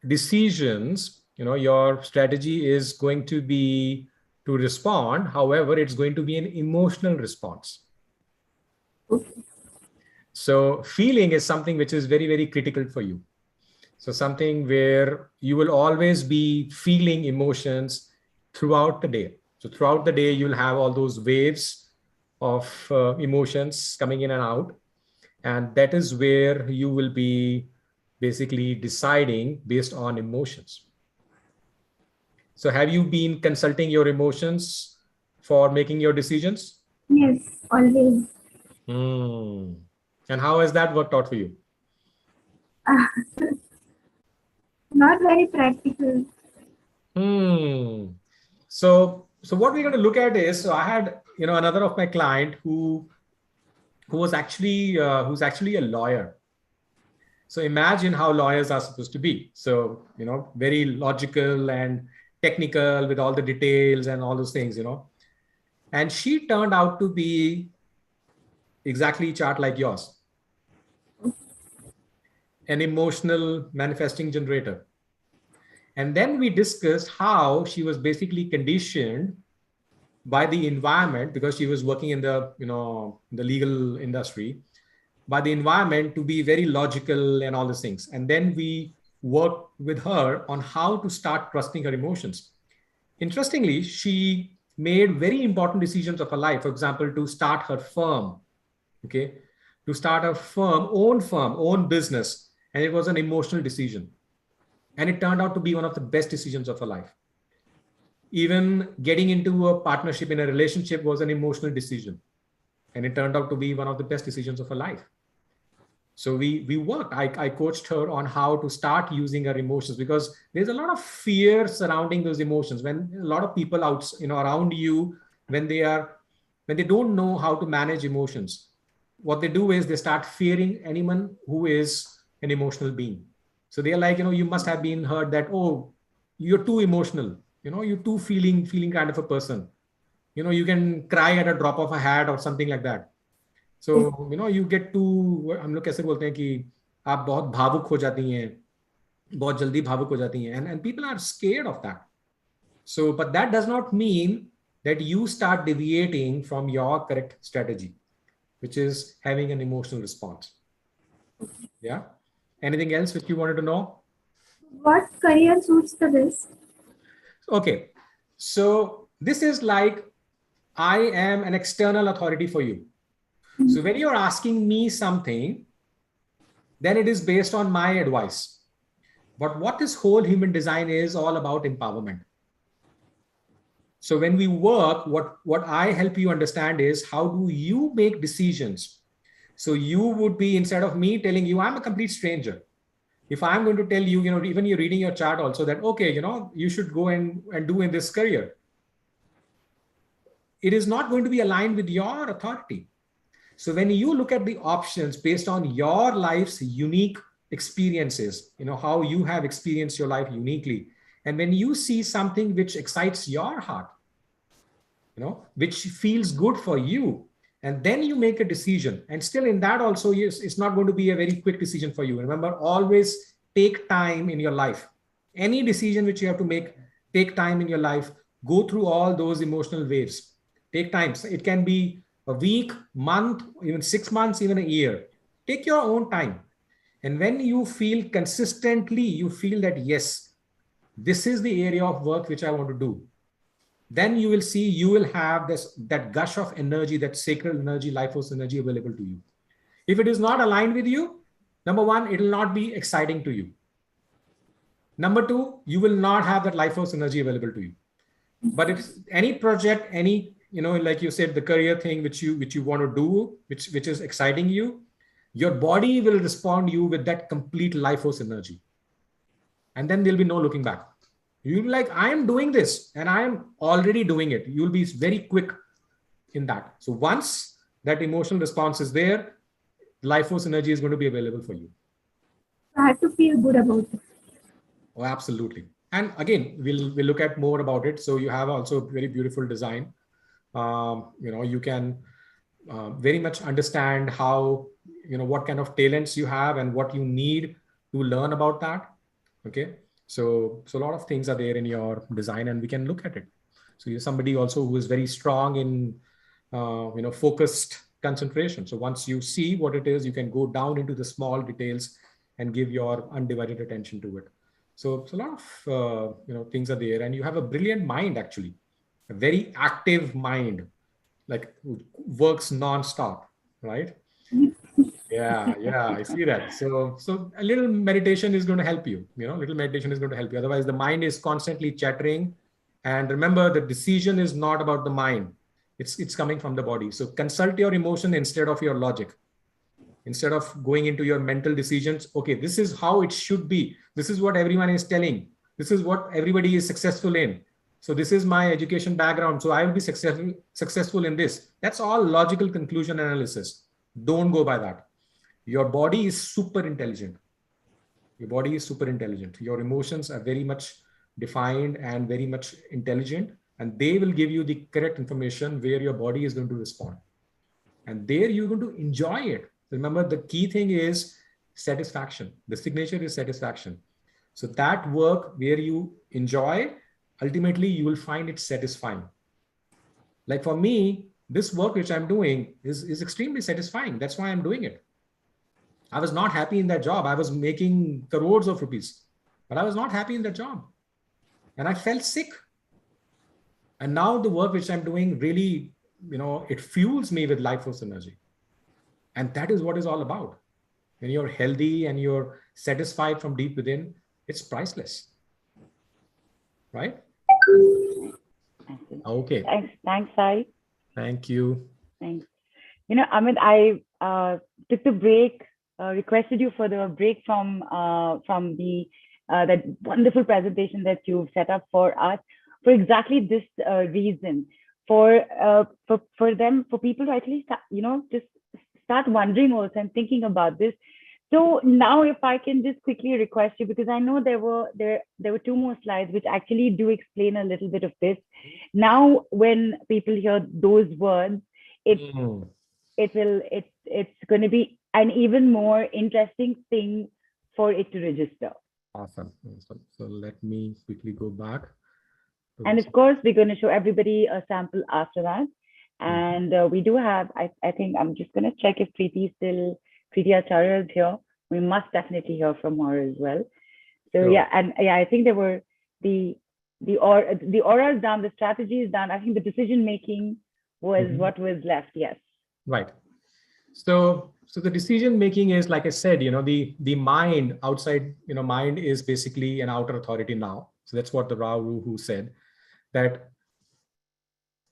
decisions, your strategy is going to be to respond. However, it's going to be an emotional response. Okay. So feeling is something which is very, very critical for you. So something where you will always be feeling emotions throughout the day. So throughout the day, you'll have all those waves of emotions coming in and out. And that is where you will be basically deciding based on emotions. So have you been consulting your emotions for making your decisions? Yes, always. And how has that worked out for you? Not very practical. So what we're going to look at is, so I had, another of my client who was actually, who's actually a lawyer. So imagine how lawyers are supposed to be. So, very logical and technical with all the details and all those things, and she turned out to be exactly chart like yours, an emotional manifesting generator. And then we discussed how she was basically conditioned by the environment, because she was working in the, the legal industry, by the environment to be very logical and all these things. And then we worked with her on how to start trusting her emotions. Interestingly, she made very important decisions of her life. For example, to start her firm, okay, to start a firm, own business. And it was an emotional decision. And it turned out to be one of the best decisions of her life. Even getting into a partnership in a relationship was an emotional decision. And it turned out to be one of the best decisions of her life. So we worked. I coached her on how to start using her emotions, because there's a lot of fear surrounding those emotions. When a lot of people out, around you, when they don't know how to manage emotions, what they do is they start fearing anyone who is an emotional being. So they're like, you must have been heard that, oh, you're too emotional, you're too feeling kind of a person. You can cry at a drop of a hat or something like that. So, you get to, हम लोग कैसे बोलते हैं कि आप बहुत भावुक हो जाती हैं, बहुत जल्दी भावुक हो जाती हैं, and people are scared of that. So, but that does not mean that you start deviating from your correct strategy, which is having an emotional response. Yeah. Anything else which you wanted to know? What career suits the best? Okay. So this is like, I am an external authority for you. So when you're asking me something, then it is based on my advice. But what this whole human design is all about empowerment. So when we work, what I help you understand is, how do you make decisions? So you would be, instead of me telling you, I'm a complete stranger. If I'm going to tell you, even you're reading your chart also that, okay, you should go and do in this career, it is not going to be aligned with your authority. So when you look at the options based on your life's unique experiences, how you have experienced your life uniquely, and when you see something which excites your heart, which feels good for you, and then you make a decision, and still in that also, yes, it's not going to be a very quick decision for you. Remember, always take time in your life. Any decision which you have to make, take time in your life. Go through all those emotional waves. Take time. So it can be a week, month, even 6 months, even a year. Take your own time. And when you feel consistently, you feel that, yes, this is the area of work which I want to do, then you will see, you will have that gush of energy, that sacred energy, life force energy available to you. If it is not aligned with you, number one, it will not be exciting to you. Number two, you will not have that life force energy available to you. But if any project, any, like you said, the career thing which you want to do, which is exciting you, your body will respond to you with that complete life force energy. And then there'll be no looking back. You'll be like, I am doing this and I am already doing it. You'll be very quick in that. So once that emotional response is there, life force energy is going to be available for you. I have to feel good about it. Oh, absolutely. And again, we'll look at more about it. So you have also a very beautiful design. You can very much understand how, what kind of talents you have and what you need to learn about that. Okay. So a lot of things are there in your design and we can look at it. So you're somebody also who is very strong in, focused concentration. So once you see what it is, you can go down into the small details and give your undivided attention to it. So a lot of, things are there, and you have a brilliant mind, actually, a very active mind, like works non-stop, right? Yeah, I see that. So a little meditation is going to help you, little meditation is going to help you. Otherwise the mind is constantly chattering. And remember, the decision is not about the mind. It's coming from the body. So consult your emotion instead of your logic. Instead of going into your mental decisions, okay, this is how it should be. This is what everyone is telling. This is what everybody is successful in. So this is my education background. So I will be successful in this. That's all logical conclusion analysis. Don't go by that. Your body is super intelligent. Your body is super intelligent. Your emotions are very much defined and very much intelligent, and they will give you the correct information where your body is going to respond. And there you're going to enjoy it. Remember, the key thing is satisfaction. The signature is satisfaction. So that work where you enjoy, ultimately you will find it satisfying. Like for me, this work which I'm doing is extremely satisfying. That's why I'm doing it. I was not happy in that job. I was making crores of rupees, but I was not happy in that job. And I felt sick. And now the work which I'm doing really, it fuels me with life force energy. And that is what it's all about. When you're healthy and you're satisfied from deep within, it's priceless. Right? Okay. Thanks, Sai. Thank you. Thanks. Amit, I took the break, requested you for the break from the that wonderful presentation that you've set up for us for exactly this reason, for people to actually just start wondering also and thinking about this. So now, if I can just quickly request you, because I know there were two more slides which actually do explain a little bit of this. Now, when people hear those words, it's going to be an even more interesting thing for it to register. Awesome. So let me quickly go back. And of course, we're going to show everybody a sample after that. And we do have, I think I'm just going to check if Preeti Acharya is here. We must definitely hear from her as well. So sure. I think there were the aura is done, the strategy is done. I think the decision making was what was left. Yes. Right. So the decision making is, like I said, the mind outside, mind is basically an outer authority now. So that's what the Rao who said that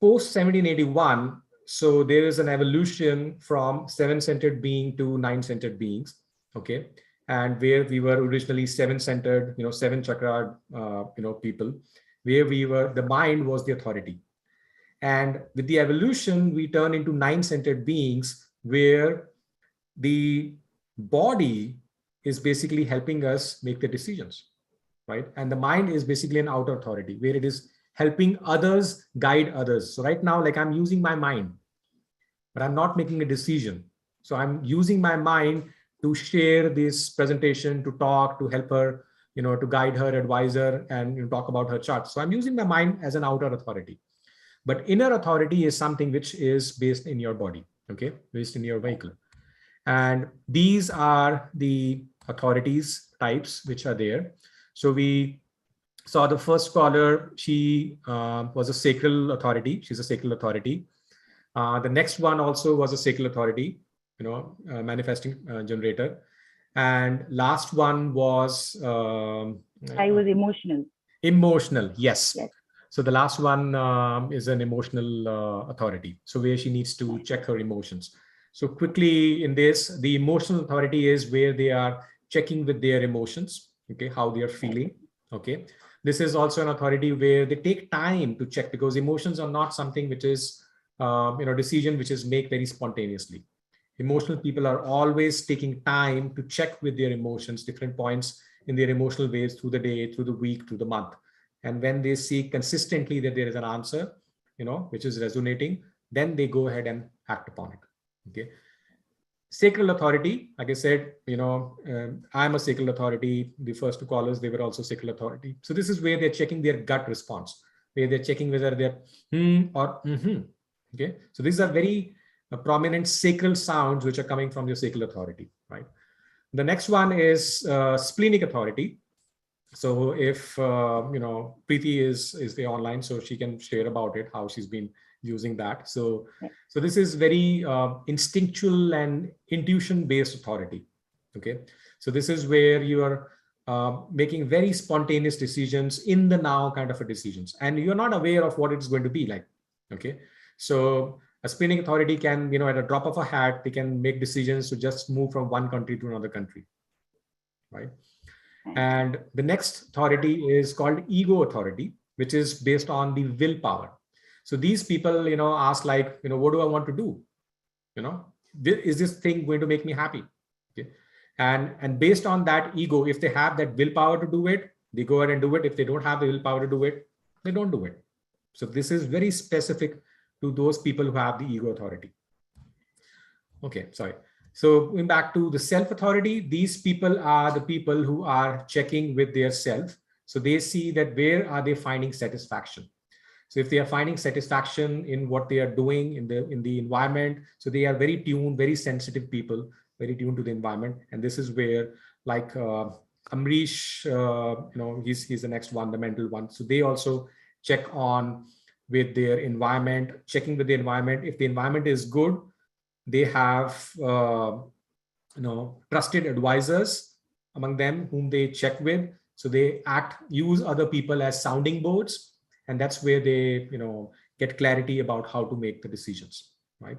post 1781. So there is an evolution from 7-centered being to 9-centered beings. Okay. And where we were originally 7-centered, 7 chakra, people, where the mind was the authority. And with the evolution, we turn into 9-centered beings where the body is basically helping us make the decisions, right? And the mind is basically an outer authority where it is helping others, guide others. So right now, like I'm using my mind, but I'm not making a decision. So I'm using my mind to share this presentation, to talk, to help her, to guide her, advise her, and talk about her chart. So I'm using my mind as an outer authority. But inner authority is something which is based in your body, okay, based in your vehicle. And these are the authorities types which are there. So we saw the first caller, she was a sacral authority. She's a sacral authority. The next one also was a sacral authority, manifesting generator. And last one was I was emotional. Emotional, yes. Yes. So the last one is an emotional authority. So where she needs to check her emotions. So quickly in this, the emotional authority is where they are checking with their emotions, okay, how they are feeling, okay. This is also an authority where they take time to check, because emotions are not something which is, decision which is made very spontaneously. Emotional people are always taking time to check with their emotions, different points in their emotional waves through the day, through the week, through the month. And when they see consistently that there is an answer, which is resonating, then they go ahead and act upon it. Okay. Sacral authority, like I said, I'm a sacral authority. The first two callers, they were also sacral authority. So this is where they're checking their gut response, where they're checking whether they're or mm-hmm. Okay. So these are very prominent sacral sounds which are coming from your sacral authority, right? The next one is splenic authority. So if Preeti is the online, so she can share about it, how she's been using that. So this is very instinctual and intuition based authority. Okay, so this is where you are making very spontaneous decisions in the now kind of a decisions, and you're not aware of what it's going to be like. Okay, so a splenic authority can, at a drop of a hat, they can make decisions to just move from one country to another country, right? And the next authority is called ego authority, which is based on the willpower. So these people, ask like, what do I want to do? Is this thing going to make me happy? Okay. And based on that ego, if they have that willpower to do it, they go ahead and do it. If they don't have the willpower to do it, they don't do it. So this is very specific to those people who have the ego authority. Okay, sorry. So going back to the self-authority, these people are the people who are checking with their self. So they see that where are they finding satisfaction. So if they are finding satisfaction in what they are doing in the environment, so they are very tuned, very sensitive people, very tuned to the environment. And this is where, like Amrish, he's the next one, the mental one. So they also check on with their environment, checking with the environment. If the environment is good, they have trusted advisors among them whom they check with. So they use other people as sounding boards, and that's where they get clarity about how to make the decisions, right?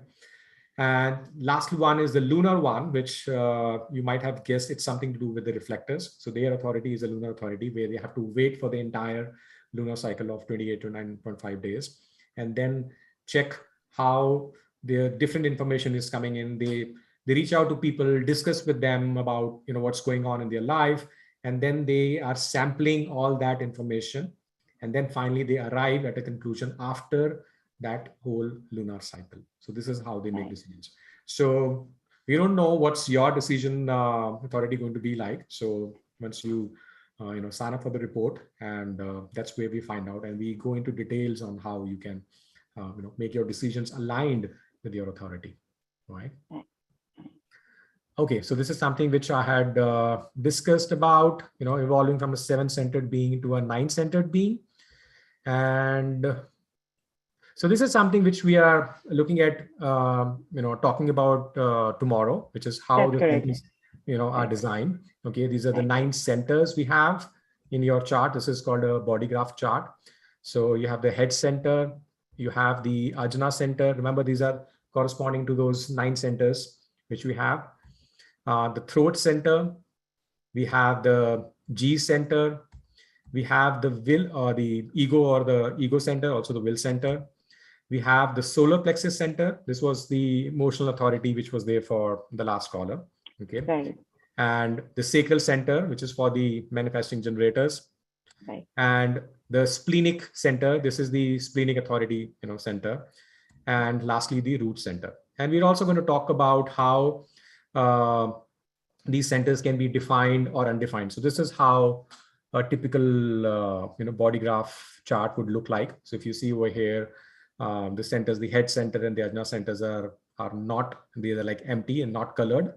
And last one is the lunar one, which you might have guessed it's something to do with the reflectors. So their authority is a lunar authority, where they have to wait for the entire lunar cycle of 28 to 9.5 days, and then check how the different information is coming in. They reach out to people, discuss with them about what's going on in their life, and then they are sampling all that information, and then finally they arrive at a conclusion after that whole lunar cycle. So this is how they make decisions. So we don't know what's your decision authority going to be like. So once you sign up for the report, and that's where we find out, and we go into details on how you can make your decisions aligned with your authority, right? Okay, so this is something which I had discussed about, evolving from a 7-centered being to a 9-centered being. And so this is something which we are looking at, talking about tomorrow, which is how the things, are designed. Okay, these are the 9 centers we have in your chart. This is called a body graph chart. So you have the head center, you have the Ajna center. Remember, these are corresponding to those 9 centers which we have. The throat center, we have the G center, we have the will or the ego center, also the will center. We have the solar plexus center. This was the emotional authority which was there for the last caller. Okay. Right. And the sacral center, which is for the manifesting generators. Right. And the splenic center, this is the splenic authority, center. And lastly, the root center. And we're also going to talk about how these centers can be defined or undefined. So this is how a typical body graph chart would look like. So if you see over here, the centers, the head center and the ajna centers are not, they are like empty and not colored.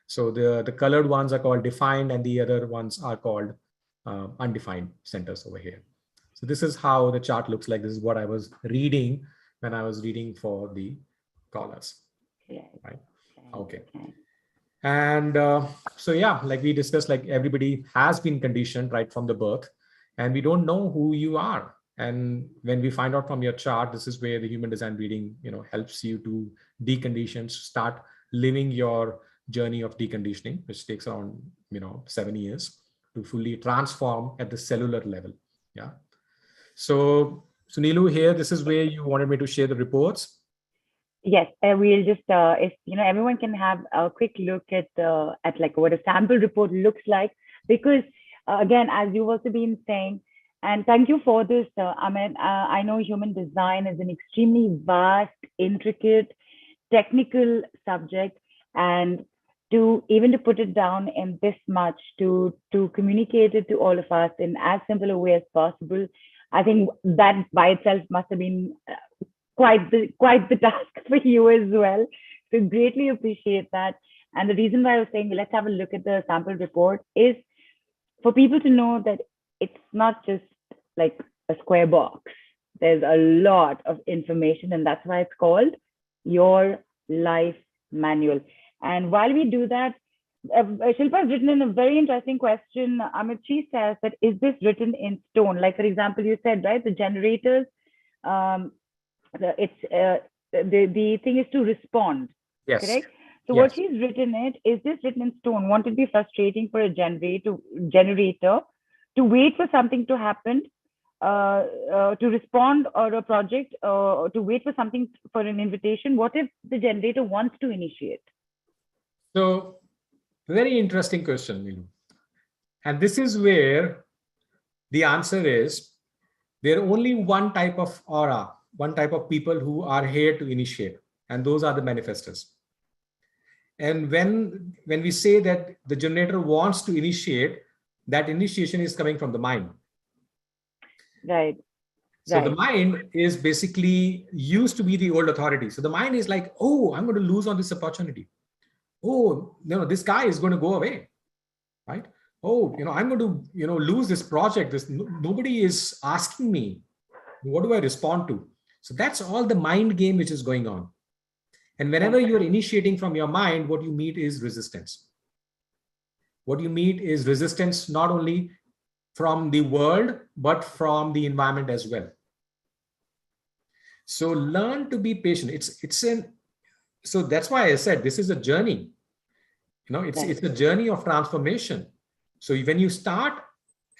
So the colored ones are called defined and the other ones are called undefined centers over here. So this is how the chart looks like. This is what I was reading when I was reading for the callers. Right. Okay. And so, yeah, like we discussed, like everybody has been conditioned right from the birth, and we don't know who you are. And when we find out from your chart, this is where the human design reading, helps you to decondition, start living your journey of deconditioning, which takes around, 7 years to fully transform at the cellular level. Yeah. So Nilu, here, this is where you wanted me to share the reports. Yes, we'll just if everyone can have a quick look at like what a sample report looks like, because again, as you've also been saying, and thank you for this, Amit. I know human design is an extremely vast, intricate, technical subject, and to put it down in this much, to communicate it to all of us in as simple a way as possible, I think that by itself must have been quite the task for you as well. So greatly appreciate that. And the reason why I was saying let's have a look at the sample report is for people to know that it's not just like a square box. There's a lot of information, and that's why it's called your life manual. And while we do that, Shilpa has written in a very interesting question. Amit, she says that, is this written in stone? Like, for example, you said, right, the generators, the thing is to respond. Yes. Correct. So yes. What she's written is this written in stone? Won't it be frustrating for a generator to wait for something to happen, to respond, or a project, to wait for something, for an invitation? What if the generator wants to initiate? So very interesting question, Nilu. And this is where the answer is there only one type of aura, one type of people who are here to initiate, and those are the manifestors. And when we say that the generator wants to initiate, that initiation is coming from the mind. Right. So the mind is basically used to be the old authority. So the mind is like, oh, I'm going to lose on this opportunity. Oh, this guy is going to go away, right? Oh, I'm going to, lose this project. Nobody is asking me. What do I respond to? So that's all the mind game which is going on. And whenever you're initiating from your mind, what you meet is resistance. What you meet is resistance not only from the world, but from the environment as well. So learn to be patient. So that's why I said this is a journey. It's a journey of transformation. So when you start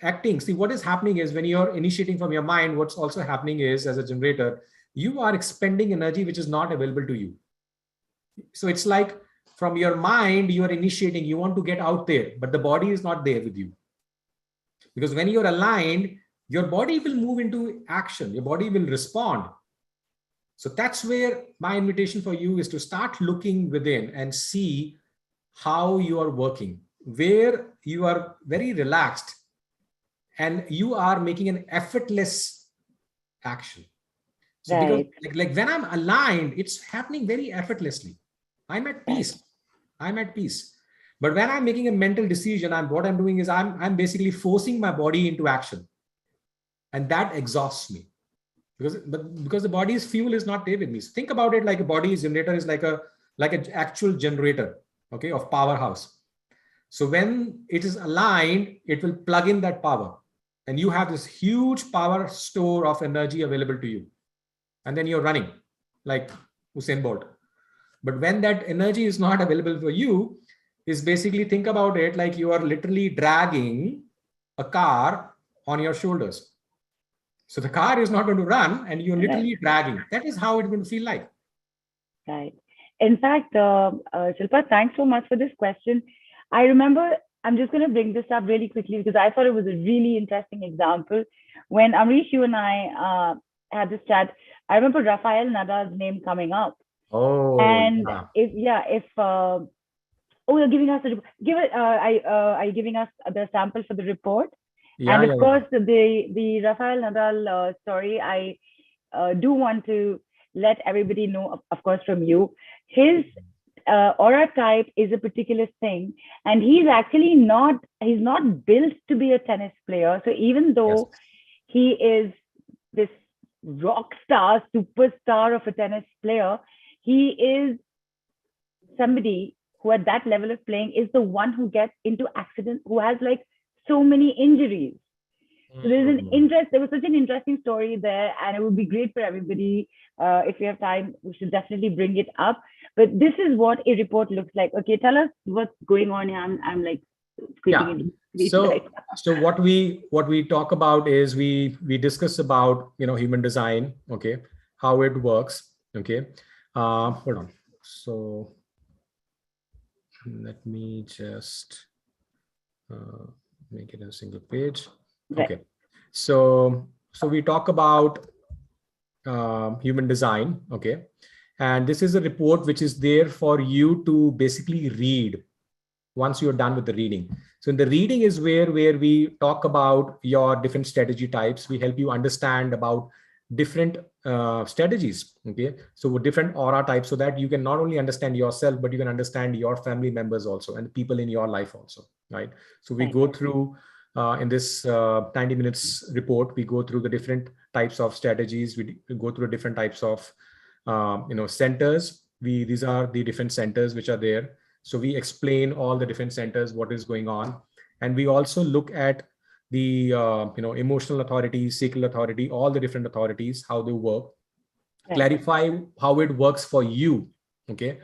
acting, see what is happening is when you're initiating from your mind, what's also happening is, as a generator, you are expending energy which is not available to you. So it's like from your mind, you are initiating, you want to get out there, but the body is not there with you. Because when you're aligned, your body will move into action, your body will respond. So that's where my invitation for you is to start looking within and see how you are working, where you are very relaxed and you are making an effortless action. So because like when I'm aligned, it's happening very effortlessly. I'm at peace. I'm at peace. But when I'm making a mental decision, what I'm doing is I'm basically forcing my body into action. And that exhausts me. Because the body's fuel is not there with me. So think about it like a body's generator is like an actual generator, okay, of powerhouse. So when it is aligned, it will plug in that power. And you have this huge power store of energy available to you. And then you're running like Usain Bolt. But when that energy is not available for you, is basically think about it like you are literally dragging a car on your shoulders. So the car is not going to run and you're literally dragging. That is how it's going to feel like. Right. In fact, Shilpa, thanks so much for this question. I remember, I'm just going to bring this up really quickly because I thought it was a really interesting example. When Amrish, you and I had this chat, I remember Rafael Nadal's name coming up. Oh, and if Oh, you're giving us are you giving us the sample for the report? Yeah, And yeah, of yeah. course, the Rafael Nadal story, I do want to let everybody know, of course, from you. His aura type is a particular thing, and he's not built to be a tennis player. So even Yes. though he is this rock star, superstar of a tennis player, he is somebody who at that level of playing is the one who gets into accidents, who has like so many injuries. So Mm. there was such an interesting story there, and it would be great for everybody. If we have time, we should definitely bring it up. But this is what a report looks like. Okay, tell us what's going on here. I'm like squeezing Yeah. into screen right So now. so what we talk about is we discuss about human design, okay, how it works, okay. Hold on. So let me just uh, make it a single page. Right. Okay. So we talk about human design, okay, and this is a report which is there for you to basically read once you're done with the reading. So in the reading is where we talk about your different strategy types. We help you understand about different strategies. Okay. So with different aura types, so that you can not only understand yourself, but you can understand your family members also and the people in your life also. Right. So we Right. go through in this 90 minutes report, we go through the different types of strategies. We go through different types of centers. These are the different centers which are there. So we explain all the different centers, what is going on. And we also look at the emotional authority, sacral authority, all the different authorities, how they work, Right. clarify how it works for you. Okay.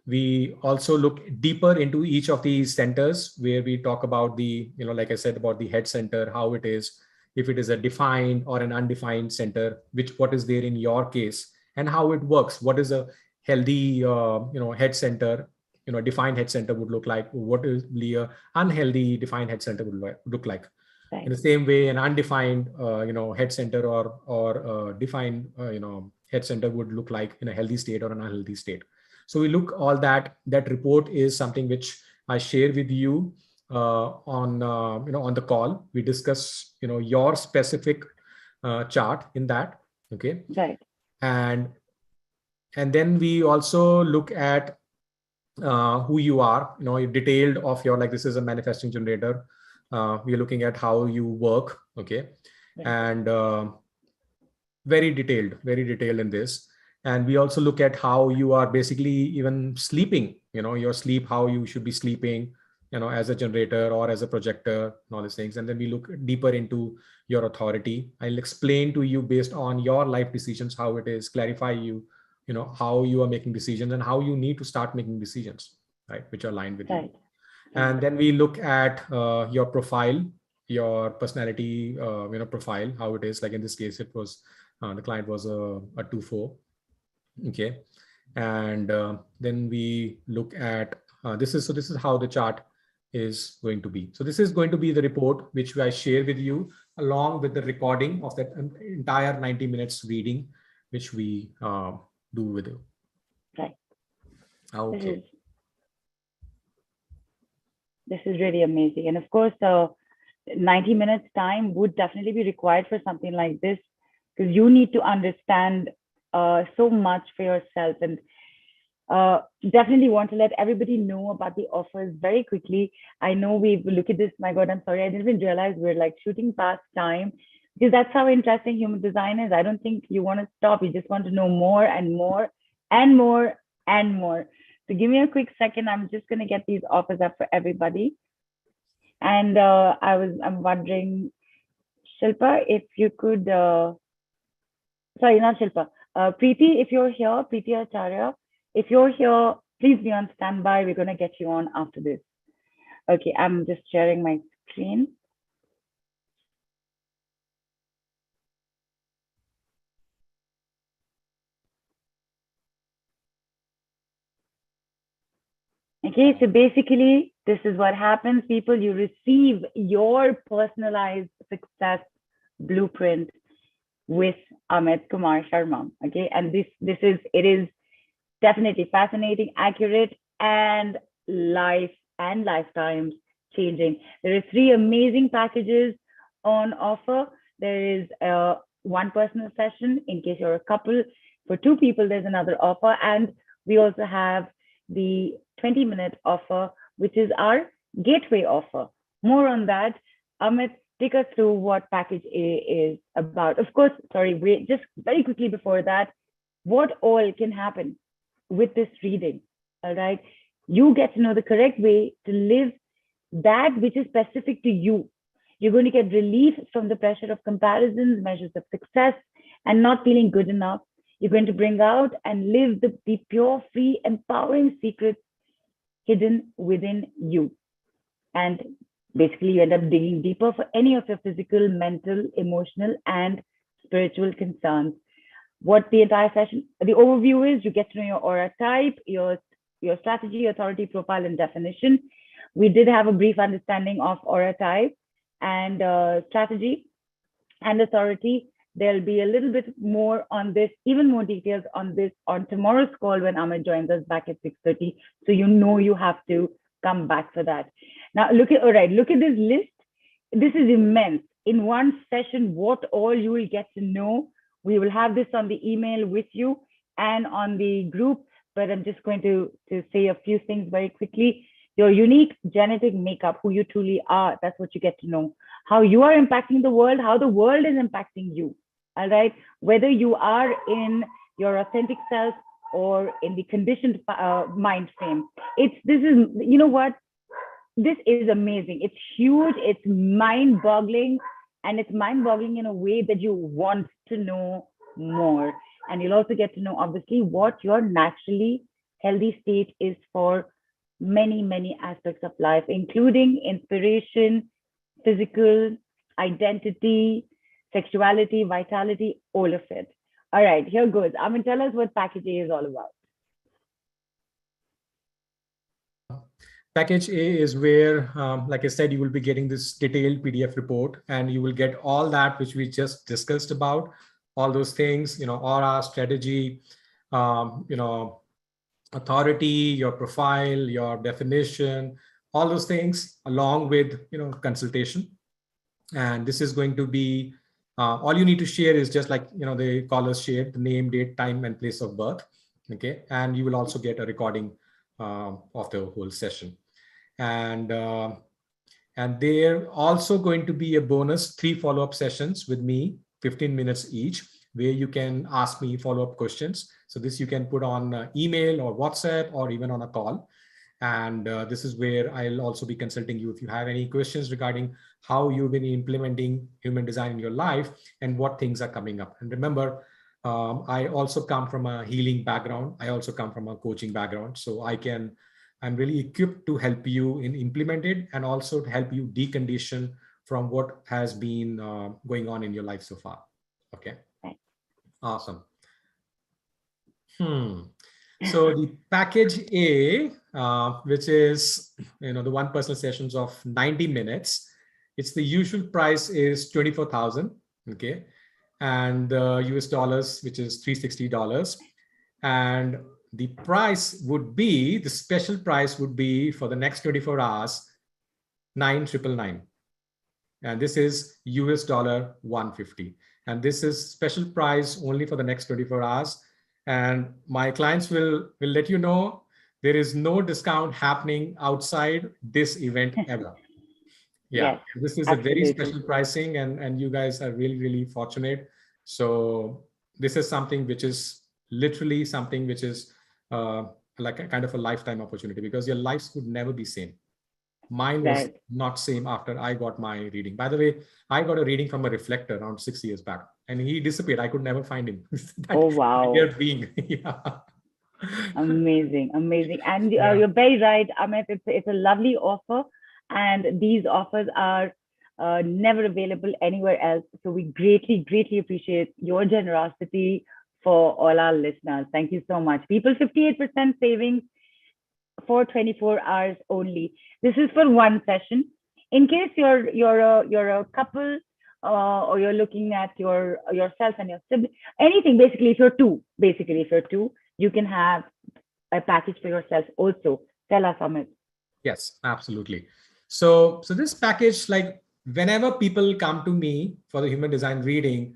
We also look deeper into each of these centers, where we talk about the, like I said, about the head center, how it is, if it is a defined or an undefined center, what is there in your case, and how it works. What is a healthy, head center, defined head center would look like. What is a unhealthy defined head center would look like. In Right. the same way, an undefined, head center or defined, head center would look like in a healthy state or an unhealthy state. So we look all that. That report is something which I share with you on the call. We discuss your specific chart in that. Okay. Right. and and then we also look at who you are, detailed of your, like, this is a manifesting generator. We are looking at how you work. Okay. Right. And very detailed in this. And we also look at how you are basically even sleeping, your sleep, how you should be sleeping, as a generator or as a projector, and all these things. And then we look deeper into your authority. I'll explain to you based on your life decisions how it is, clarify you, how you are making decisions and how you need to start making decisions, right, which are aligned with you. Right. And then we look at your profile, your personality, profile, how it is. Like in this case, it was the client was a 2-4. Okay. And then we look at this is how the chart is going to be. So this is going to be the report which I share with you, along with the recording of that entire 90 minutes reading, which we do with you. Right. Okay. This is really amazing. And of course, 90 minutes time would definitely be required for something like this, because you need to understand so much for yourself. And definitely want to let everybody know about the offers very quickly. I know we look at this, my God, I'm sorry, I didn't even realize we're like shooting past time, because that's how interesting human design is. I don't think you want to stop. You just want to know more and more and more and more. So give me a quick second. I'm just going to get these offers up for everybody. And I'm wondering, Shilpa, if you could, sorry, not Shilpa, Preeti, if you're here, Preeti Acharya, if you're here, please be on standby. We're going to get you on after this. Okay, I'm just sharing my screen. Okay, so basically, this is what happens, people. You receive your personalized success blueprint with Amit Kumar Sharma. Okay, and it is definitely fascinating, accurate, and life and lifetimes changing. There are three amazing packages on offer. There is a one personal session in case you're a couple. For two people, there's another offer. And we also have the 20-minute offer, which is our gateway offer. More on that. Amit, take us through what package A is about. Of course, sorry, wait, just very quickly before that, what all can happen with this reading? All right. You get to know the correct way to live that which is specific to you. You're going to get relief from the pressure of comparisons, measures of success, and not feeling good enough. You're going to bring out and live the pure, free, empowering secrets hidden within you. And basically, you end up digging deeper for any of your physical, mental, emotional, and spiritual concerns. What the entire session, the overview is, you get to know your aura type, your strategy, authority, profile, and definition. We did have a brief understanding of aura type and strategy and authority. There'll be a little bit more on this, even more details on this on tomorrow's call when Amit joins us back at 6:30. So you know you have to come back for that. Now look at this list. This is immense. In one session, what all you will get to know. We will have this on the email with you and on the group, but I'm just going to say a few things very quickly. Your unique genetic makeup, who you truly are, that's what you get to know. How you are impacting the world, how the world is impacting you, all right? Whether you are in your authentic self or in the conditioned mind frame. This is amazing. It's huge, it's mind-boggling, and it's mind-boggling in a way that you want to know more. And you'll also get to know, obviously, what your naturally healthy state is for many, many aspects of life, including inspiration, physical, identity, sexuality, vitality, all of it. All right, here goes. Amit, tell us what package A is all about. Package A is where, like I said, you will be getting this detailed PDF report, and you will get all that which we just discussed about, all those things, aura, strategy, authority, your profile, your definition, all those things, along with, consultation. And this is going to be, all you need to share is just like, the callers shared, the name, date, time, and place of birth. Okay. And you will also get a recording of the whole session. And there also going to be a bonus 3 follow-up sessions with me, 15 minutes each, where you can ask me follow-up questions. So this you can put on email or WhatsApp or even on a call. And this is where I'll also be consulting you if you have any questions regarding how you've been implementing human design in your life and what things are coming up. And remember, I also come from a healing background. I also come from a coaching background. So I'm really equipped to help you in implement it and also to help you decondition from what has been going on in your life so far. Okay. Awesome. So the package A, which is, the one personal sessions of 90 minutes, the usual price is 24,000. Okay. And US dollars, which is $360. And the price would be, the special price would be for the next 24 hours, $9,999. And this is US dollar 150. And this is special price only for the next 24 hours. And my clients will let you know there is no discount happening outside this event ever. Yeah, yes, this is absolutely a very special pricing, and you guys are really, really fortunate. So this is something which is literally something which is like a kind of a lifetime opportunity, because your lives would never be same. Mine was not same after I got my reading. By the way, I got a reading from a reflector around 6 years back, and he disappeared. I could never find him. Oh, wow. Being. Yeah. Amazing, amazing. And you're very right, Amit. It's a lovely offer, and these offers are never available anywhere else. So we greatly, greatly appreciate your generosity for all our listeners. Thank you so much. People, 58% savings for 24 hours only. This is for one session. In case you're a couple or you're looking at yourself and your sibling, anything, basically, if you're two, you can have a package for yourself also. Tell us, Amit. Yes, absolutely. So this package, like whenever people come to me for the human design reading,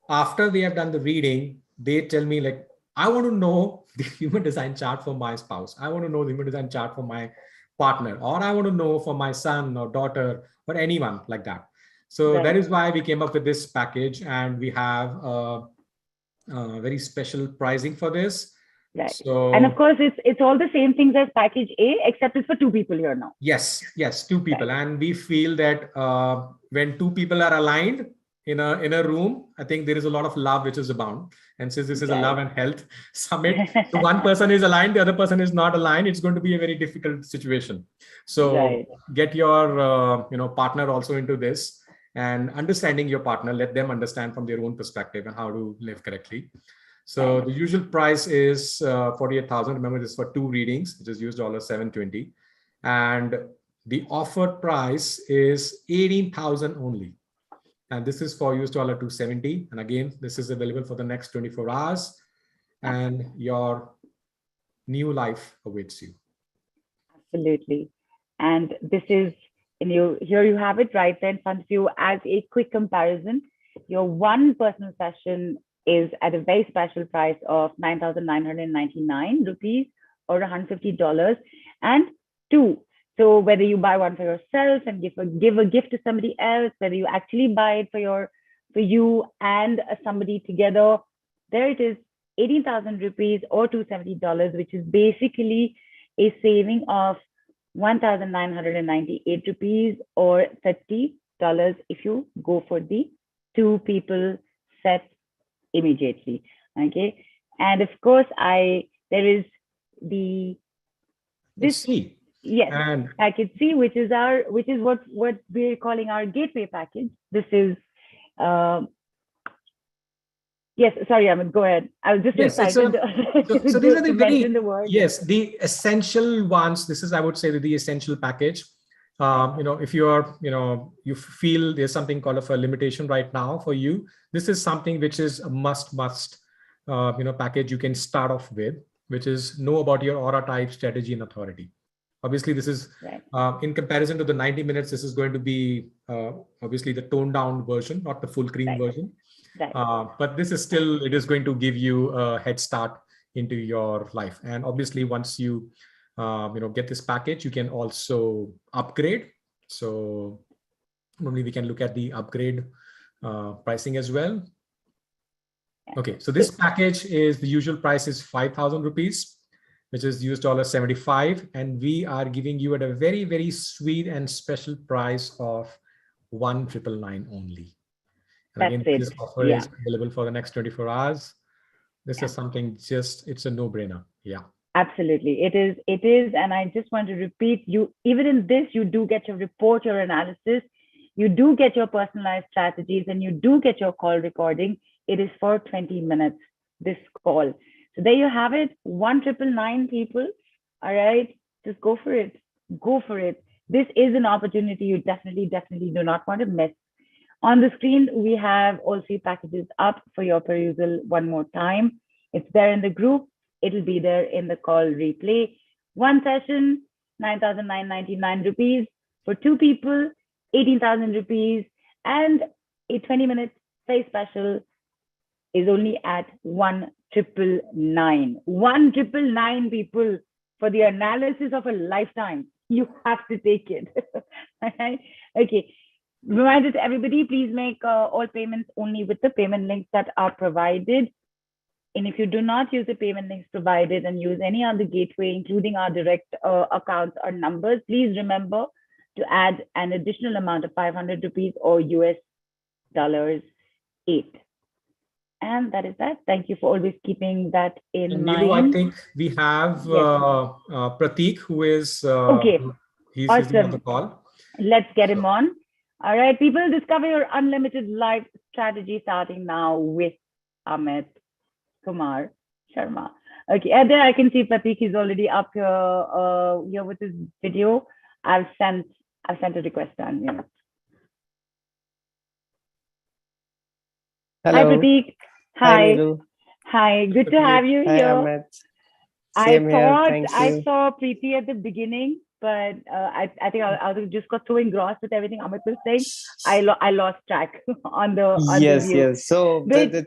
after they have done the reading, they tell me like, I want to know the human design chart for my spouse. I want to know the human design chart for my partner, or I want to know for my son or daughter or anyone like that. So that Right. is why we came up with this package, and we have very special pricing for this. Right. And of So course, it's all the same things as package A, except it's for two people here now. yes, two people, and we feel that when two people are aligned in a room, I think there is a lot of love which is abound. And since this is a Right. love and health summit, so one person is aligned, the other person is not aligned. It's going to be a very difficult situation. So Right. get your partner also into this, and understanding your partner. Let them understand from their own perspective and how to live correctly. So the usual price is 48,000. Remember, this is for two readings, which is $720. And the offered price is 18,000 only. And this is for $270. And again, this is available for the next 24 hours. And your new life awaits you. Absolutely. And this is, here you have it right there in front of you as a quick comparison. Your one personal session is at a very special price of 9,999 rupees or $150. And two, so whether you buy one for yourself and give a gift to somebody else, whether you actually buy it for you and somebody together, there it is, 18,000 rupees or $270, which is basically a saving of 1,998 rupees or $30 if you go for the two people set immediately. Okay. And of course, there is this C. Yes, and package C, which is what we're calling our gateway package. This is yes, sorry, Amit, go ahead. I was just yes, excited so these are the to mention the very, word. yes, the essential ones. This is, I would say, the essential package. If you feel there's something called a limitation right now for you, this is something which is a must package you can start off with, which is know about your aura type, strategy, and authority. Obviously, this is right. In comparison to the 90 minutes, this is going to be obviously the toned down version, not the full cream Right. version. Right. But this is still, it is going to give you a head start into your life. And obviously, once you get this package, you can also upgrade. So normally we can look at the upgrade pricing as well. Okay, so this package is, the usual price is 5,000 rupees, which is $75, and we are giving you at a very, very sweet and special price of 1,999 only. And again, this offer is available for the next 24 hours. This is something it's a no-brainer. Yeah. Absolutely. It is. And I just want to repeat, even in this, you do get your report, your analysis, you do get your personalized strategies, and you do get your call recording. It is for 20 minutes, this call. So there you have it, 1,999 people. All right, just go for it. Go for it. This is an opportunity you definitely do not want to miss. On the screen, we have all three packages up for your perusal one more time. It's there in the group. It'll be there in the call replay. One session, 9,999 rupees. For two people, 18,000 rupees. And a 20-minute very special is only at 1,999. 1,999 people for the analysis of a lifetime. You have to take it. Okay. Reminder to everybody, please make all payments only with the payment links that are provided. And if you do not use the payment links provided and use any other gateway, including our direct accounts or numbers, please remember to add an additional amount of 500 rupees or $8. And that is that. Thank you for always keeping that in mind. I think we have Prateek, who is he's awesome. on the call. Let's get him on. All right, people, discover your unlimited life strategy starting now with Amit Kumar Sharma. Okay, and there I can see Prateek. He's already up here with his video. I've sent a request on him. Hello. Hi, Prateek. Hi. Niru. Hi. Good to have you Hi, here. Amit. Same here. Thank you. I saw Preeti at the beginning, but I think I was just got so engrossed with everything Amit was saying. I lost track on the Yes, view. yes. So But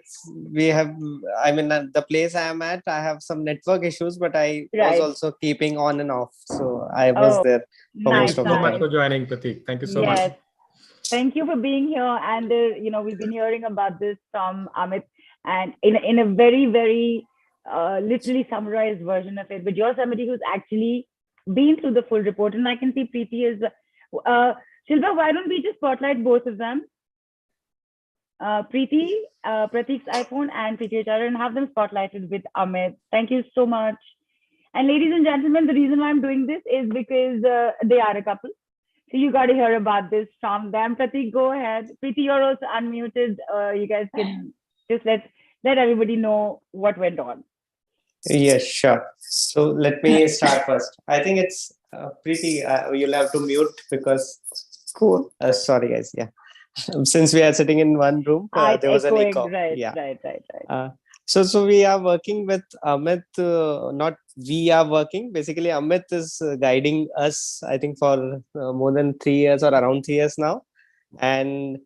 we have, I mean, the place I am at, I have some network issues, but I was right. also keeping on and off. So I was Oh, there for Thank nice, you most of the so much nice. time. for joining, Pratik. Thank you so much. Yes. Thank you for being here. And we've been hearing about this from Amit, and in a very, very literally summarized version of it. But you're somebody who's actually been through the full report, and I can see Preeti is. Shilpa, why don't we just spotlight both of them? Preeti, Pratik's iPhone, and Preeti Acharya, and have them spotlighted with Amit. Thank you so much. And ladies and gentlemen, the reason why I'm doing this is because they are a couple. So you got to hear about this from them. Pratik, go ahead. Preeti, you're also unmuted. You guys can just let everybody know what went on. Yes, sure. So let me start first. I think it's pretty, you'll have to mute because, Cool. sorry guys, yeah. Since we are sitting in one room, It's there was an echoing. echo. Right, Yeah. right. So we are working with Amit. Not we are working. Basically, Amit is guiding us. I think for more than 3 years or around 3 years now, and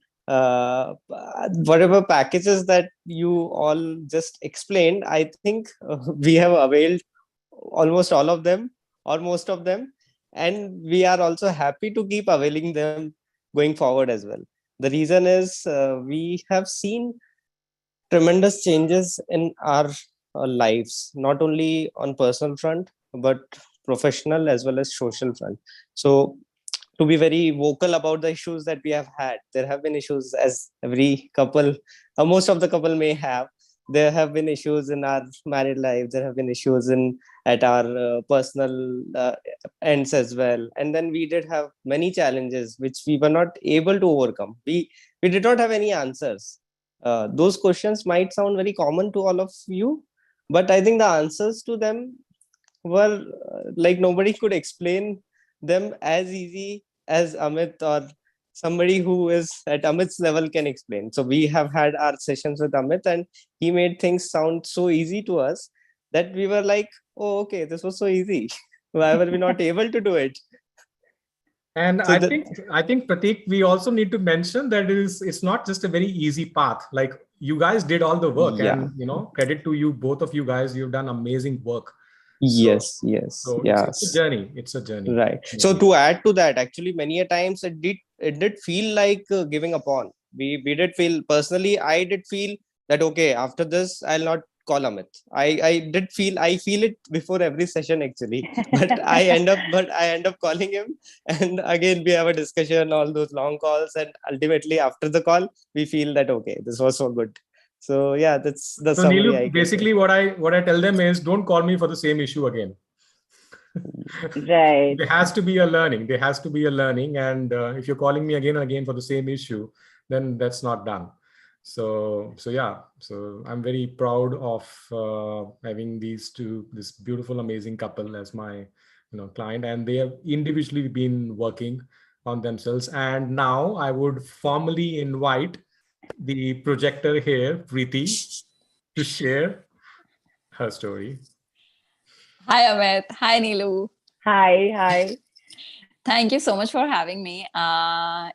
whatever packages that you all just explained, I think we have availed almost all of them or most of them, and we are also happy to keep availing them going forward as well. The reason is we have seen tremendous changes in our lives, not only on personal front but professional as well as social front. So to be very vocal about the issues that we have had, there have been issues, as every couple, most of the couple may have. There have been issues in our married life, there have been issues in at our personal ends as well, and then we did have many challenges which we were not able to overcome. We did not have any answers. Those questions might sound very common to all of you, but I think the answers to them were like nobody could explain them as easy as Amit or somebody who is at Amit's level can explain. So we have had our sessions with Amit, and he made things sound so easy to us that we were like, oh, okay, this was so easy. Why were we not able to do it? And So I think Pratik, we also need to mention that it's not just a very easy path. Like you guys did all the work, yeah. and credit to you, both of you guys. You've done amazing work. Yes, So it's a yes. journey. It's a journey. Right. So to add to that, actually, many a times it did feel like giving up on. We did feel, personally, I did feel that okay, after this, I'll not call Amit. I feel it before every session actually, but I end up calling him, and again we have a discussion, all those long calls, and ultimately after the call, we feel that okay, this was so good. So yeah, that's the So summary Neelu, I can say. basically what I tell them is don't call me for the same issue again. Right. There has to be a learning. There has to be a learning. And if you're calling me again and again for the same issue, then that's not done. So yeah. So I'm very proud of having this beautiful, amazing couple as my client, and they have individually been working on themselves. And now I would formally invite the projector here, Preeti, to share her story. Hi, Amit. Hi, Neelu. Hi. Thank you so much for having me.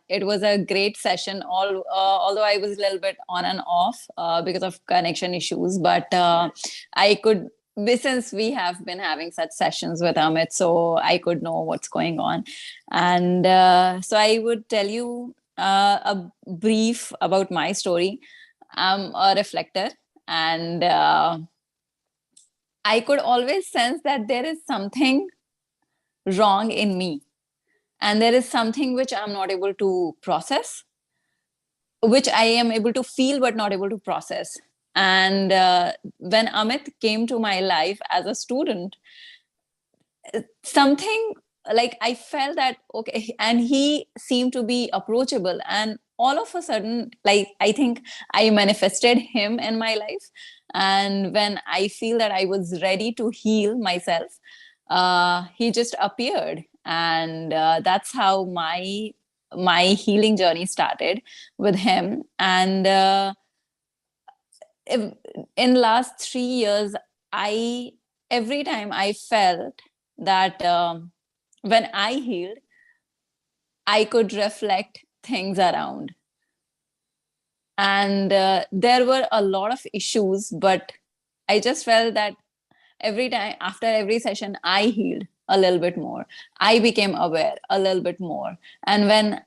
It was a great session, although I was a little bit on and off because of connection issues. But I could, since we have been having such sessions with Amit, so I could know what's going on. And so I would tell you a brief about my story. I'm a reflector, and I could always sense that there is something wrong in me, and there is something which I'm not able to process, which I am able to feel but not able to process. And when Amit came to my life as a student, something like I felt that okay, and he seemed to be approachable, and all of a sudden, like I think I manifested him in my life. And when I feel that I was ready to heal myself, he just appeared, and that's how my healing journey started with him. And in last 3 years, I every time I felt that when I healed, I could reflect things around. And there were a lot of issues, but I just felt that every time, after every session, I healed a little bit more. I became aware a little bit more. And when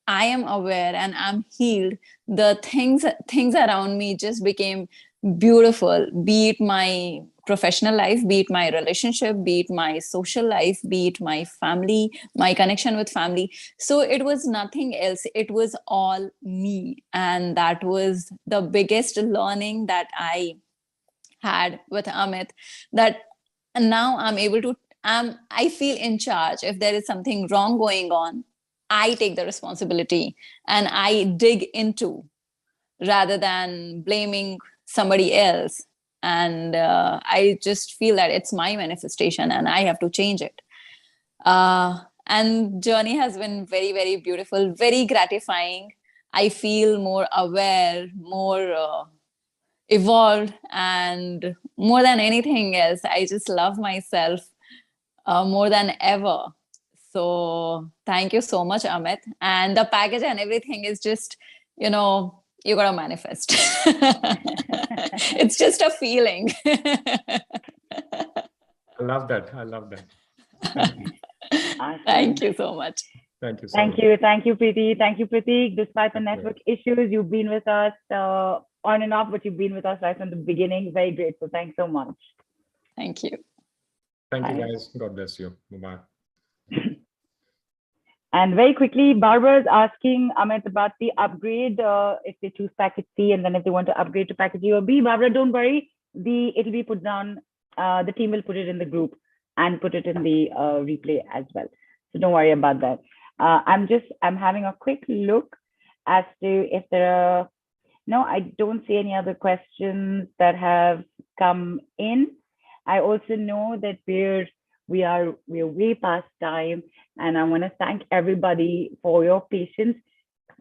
I am aware and I'm healed, the things around me just became beautiful, be it my professional life, be it my relationship, be it my social life, be it my family, my connection with family. So it was nothing else. It was all me. And that was the biggest learning that I had with Amit, that now I'm able to, I feel in charge. If there is something wrong going on, I take the responsibility and I dig into, rather than blaming somebody else. And I just feel that it's my manifestation and I have to change it. And journey has been very, very beautiful, very gratifying. I feel more aware, more evolved, and more than anything else, I just love myself more than ever. So thank you so much, Amit. And the package and everything is just, you gotta manifest. It's just a feeling. I love that. I love that. Thank you. Awesome. Thank you so much. Thank you so Thank much. you. Thank you, Preeti. Thank you, Prateek. Despite the Thank you. network issues, you've been with us on and off, but you've been with us right from the beginning. Very grateful. Thanks so much. Thank you. Thank you, Bye. guys. God bless you. Bye-bye. And very quickly, Barbara is asking Amit about the upgrade, if they choose package C, and then if they want to upgrade to package E or B. Barbara, don't worry. It'll be put down. The team will put it in the group and put it in the replay as well. So don't worry about that. I'm having a quick look as to if there are, no, I don't see any other questions that have come in. I also know that we are way past time, and I want to thank everybody for your patience.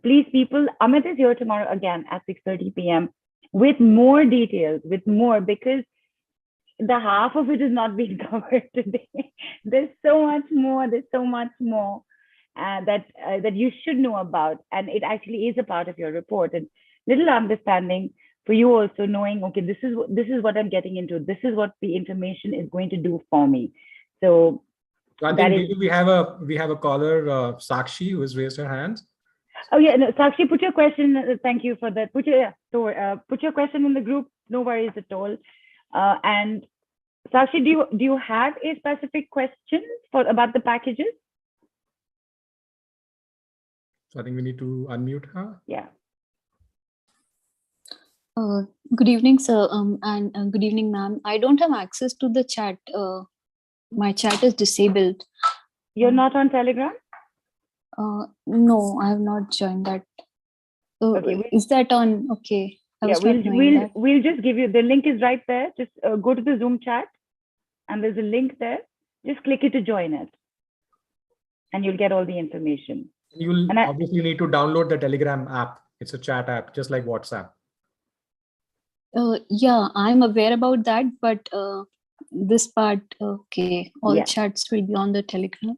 Please, people, Amit is here tomorrow again at 6:30 p.m. with more details, because the half of it is not being covered today. There's so much more. That you should know about, and it actually is a part of your report. And little understanding for you also, knowing, okay, this is what I'm getting into. This is what the information is going to do for me. So I think we have a caller, Sakshi, who has raised her hand. Oh yeah, no, Sakshi, put your question. Thank you for that. Put your question in the group. No worries at all. And Sakshi, do you have a specific question about the packages? So I think we need to unmute her. Yeah. Good evening, sir, and good evening, ma'am. I don't have access to the chat. My chat is disabled. You're not on Telegram? No, I have not joined that. Okay, is that on? Okay. We'll just give you the link is right there. Just go to the Zoom chat, and there's a link there. Just click it to join it, and you'll get all the information. You'll obviously need to download the Telegram app. It's a chat app, just like WhatsApp. Yeah, I'm aware about that, but this part, okay, all chats will be on the Telegram.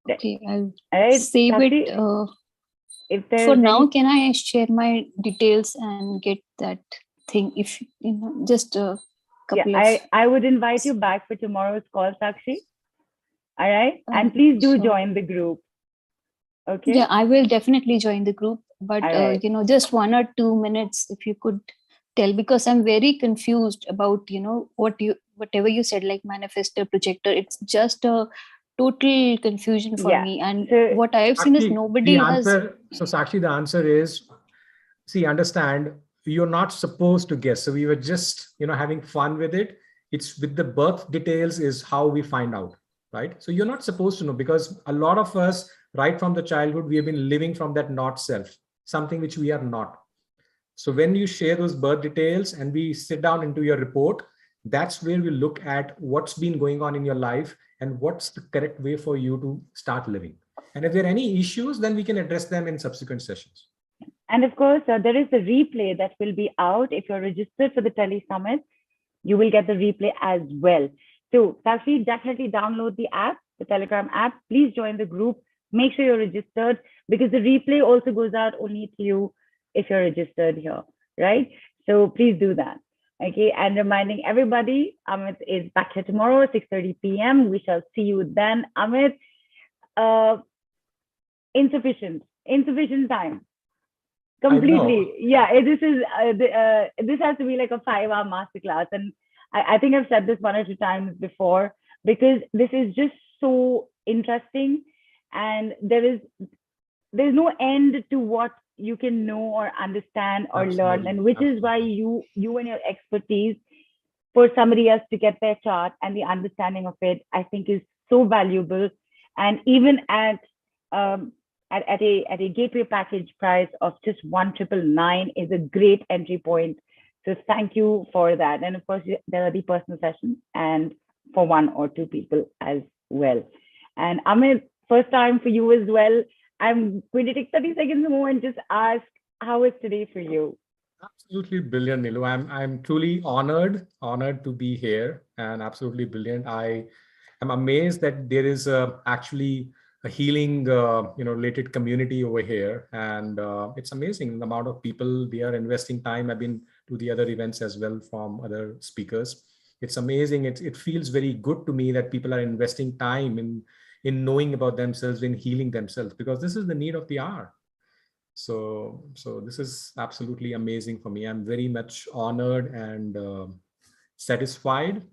Okay, I'll save it. For now, can I share my details and get that thing? If just a couple of. I would invite you back for tomorrow's call, Sakshi. All right, and please do join the group. Okay. Yeah, I will definitely join the group, but just 1 or 2 minutes, if you could tell, because I'm very confused about whatever you said, like manifestor, projector. It's just a total confusion for me, and what I've seen is nobody has. So Sakshi, the answer is, see, understand, you're not supposed to guess. So we were just having fun with it. It's with the birth details is how we find out, right? So you're not supposed to know, because a lot of us, right from the childhood, we have been living from that not self, something which we are not. So when you share those birth details and we sit down into your report, that's where we look at what's been going on in your life and what's the correct way for you to start living. And if there are any issues, then we can address them in subsequent sessions. And of course, there is the replay that will be out. If you're registered for the Tele Summit, you will get the replay as well. So Sakshi, definitely download the app, the Telegram app. Please join the group. Make sure you're registered, because the replay also goes out only to you if you're registered here, right? So please do that. Okay, and reminding everybody, Amit is back here tomorrow, 6:30 p.m. We shall see you then. Amit, insufficient time. Completely. Yeah, this has to be like a 5-hour masterclass. And I think I've said this 1 or 2 times before, because this is just so interesting, and there's no end to what you can know or understand or learn, and which is why you and your expertise, for somebody else to get their chart and the understanding of it, I think is so valuable. And even at a gateway package price of just 1,999 is a great entry point. So thank you for that. And of course, there are the personal sessions, and for 1 or 2 people as well. And Amit, first time for you as well. I'm going to take 30 seconds more and just ask, how is today for you? Absolutely brilliant, Nilu. I'm truly honored to be here, and absolutely brilliant. I am amazed that there is actually a healing, related community over here, and it's amazing the amount of people they are investing time. I've been to the other events as well from other speakers. It's amazing. It feels very good to me that people are investing time in knowing about themselves, in healing themselves, because this is the need of the hour. So this is absolutely amazing for me. I'm very much honored and satisfied.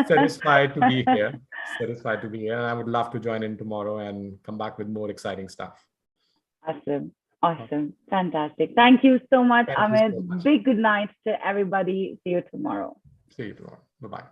Satisfied to be here. Satisfied to be here. I would love to join in tomorrow and come back with more exciting stuff. Awesome. Fantastic. Thank you so much, Amit. Big good night to everybody. See you tomorrow. See you tomorrow. Bye-bye.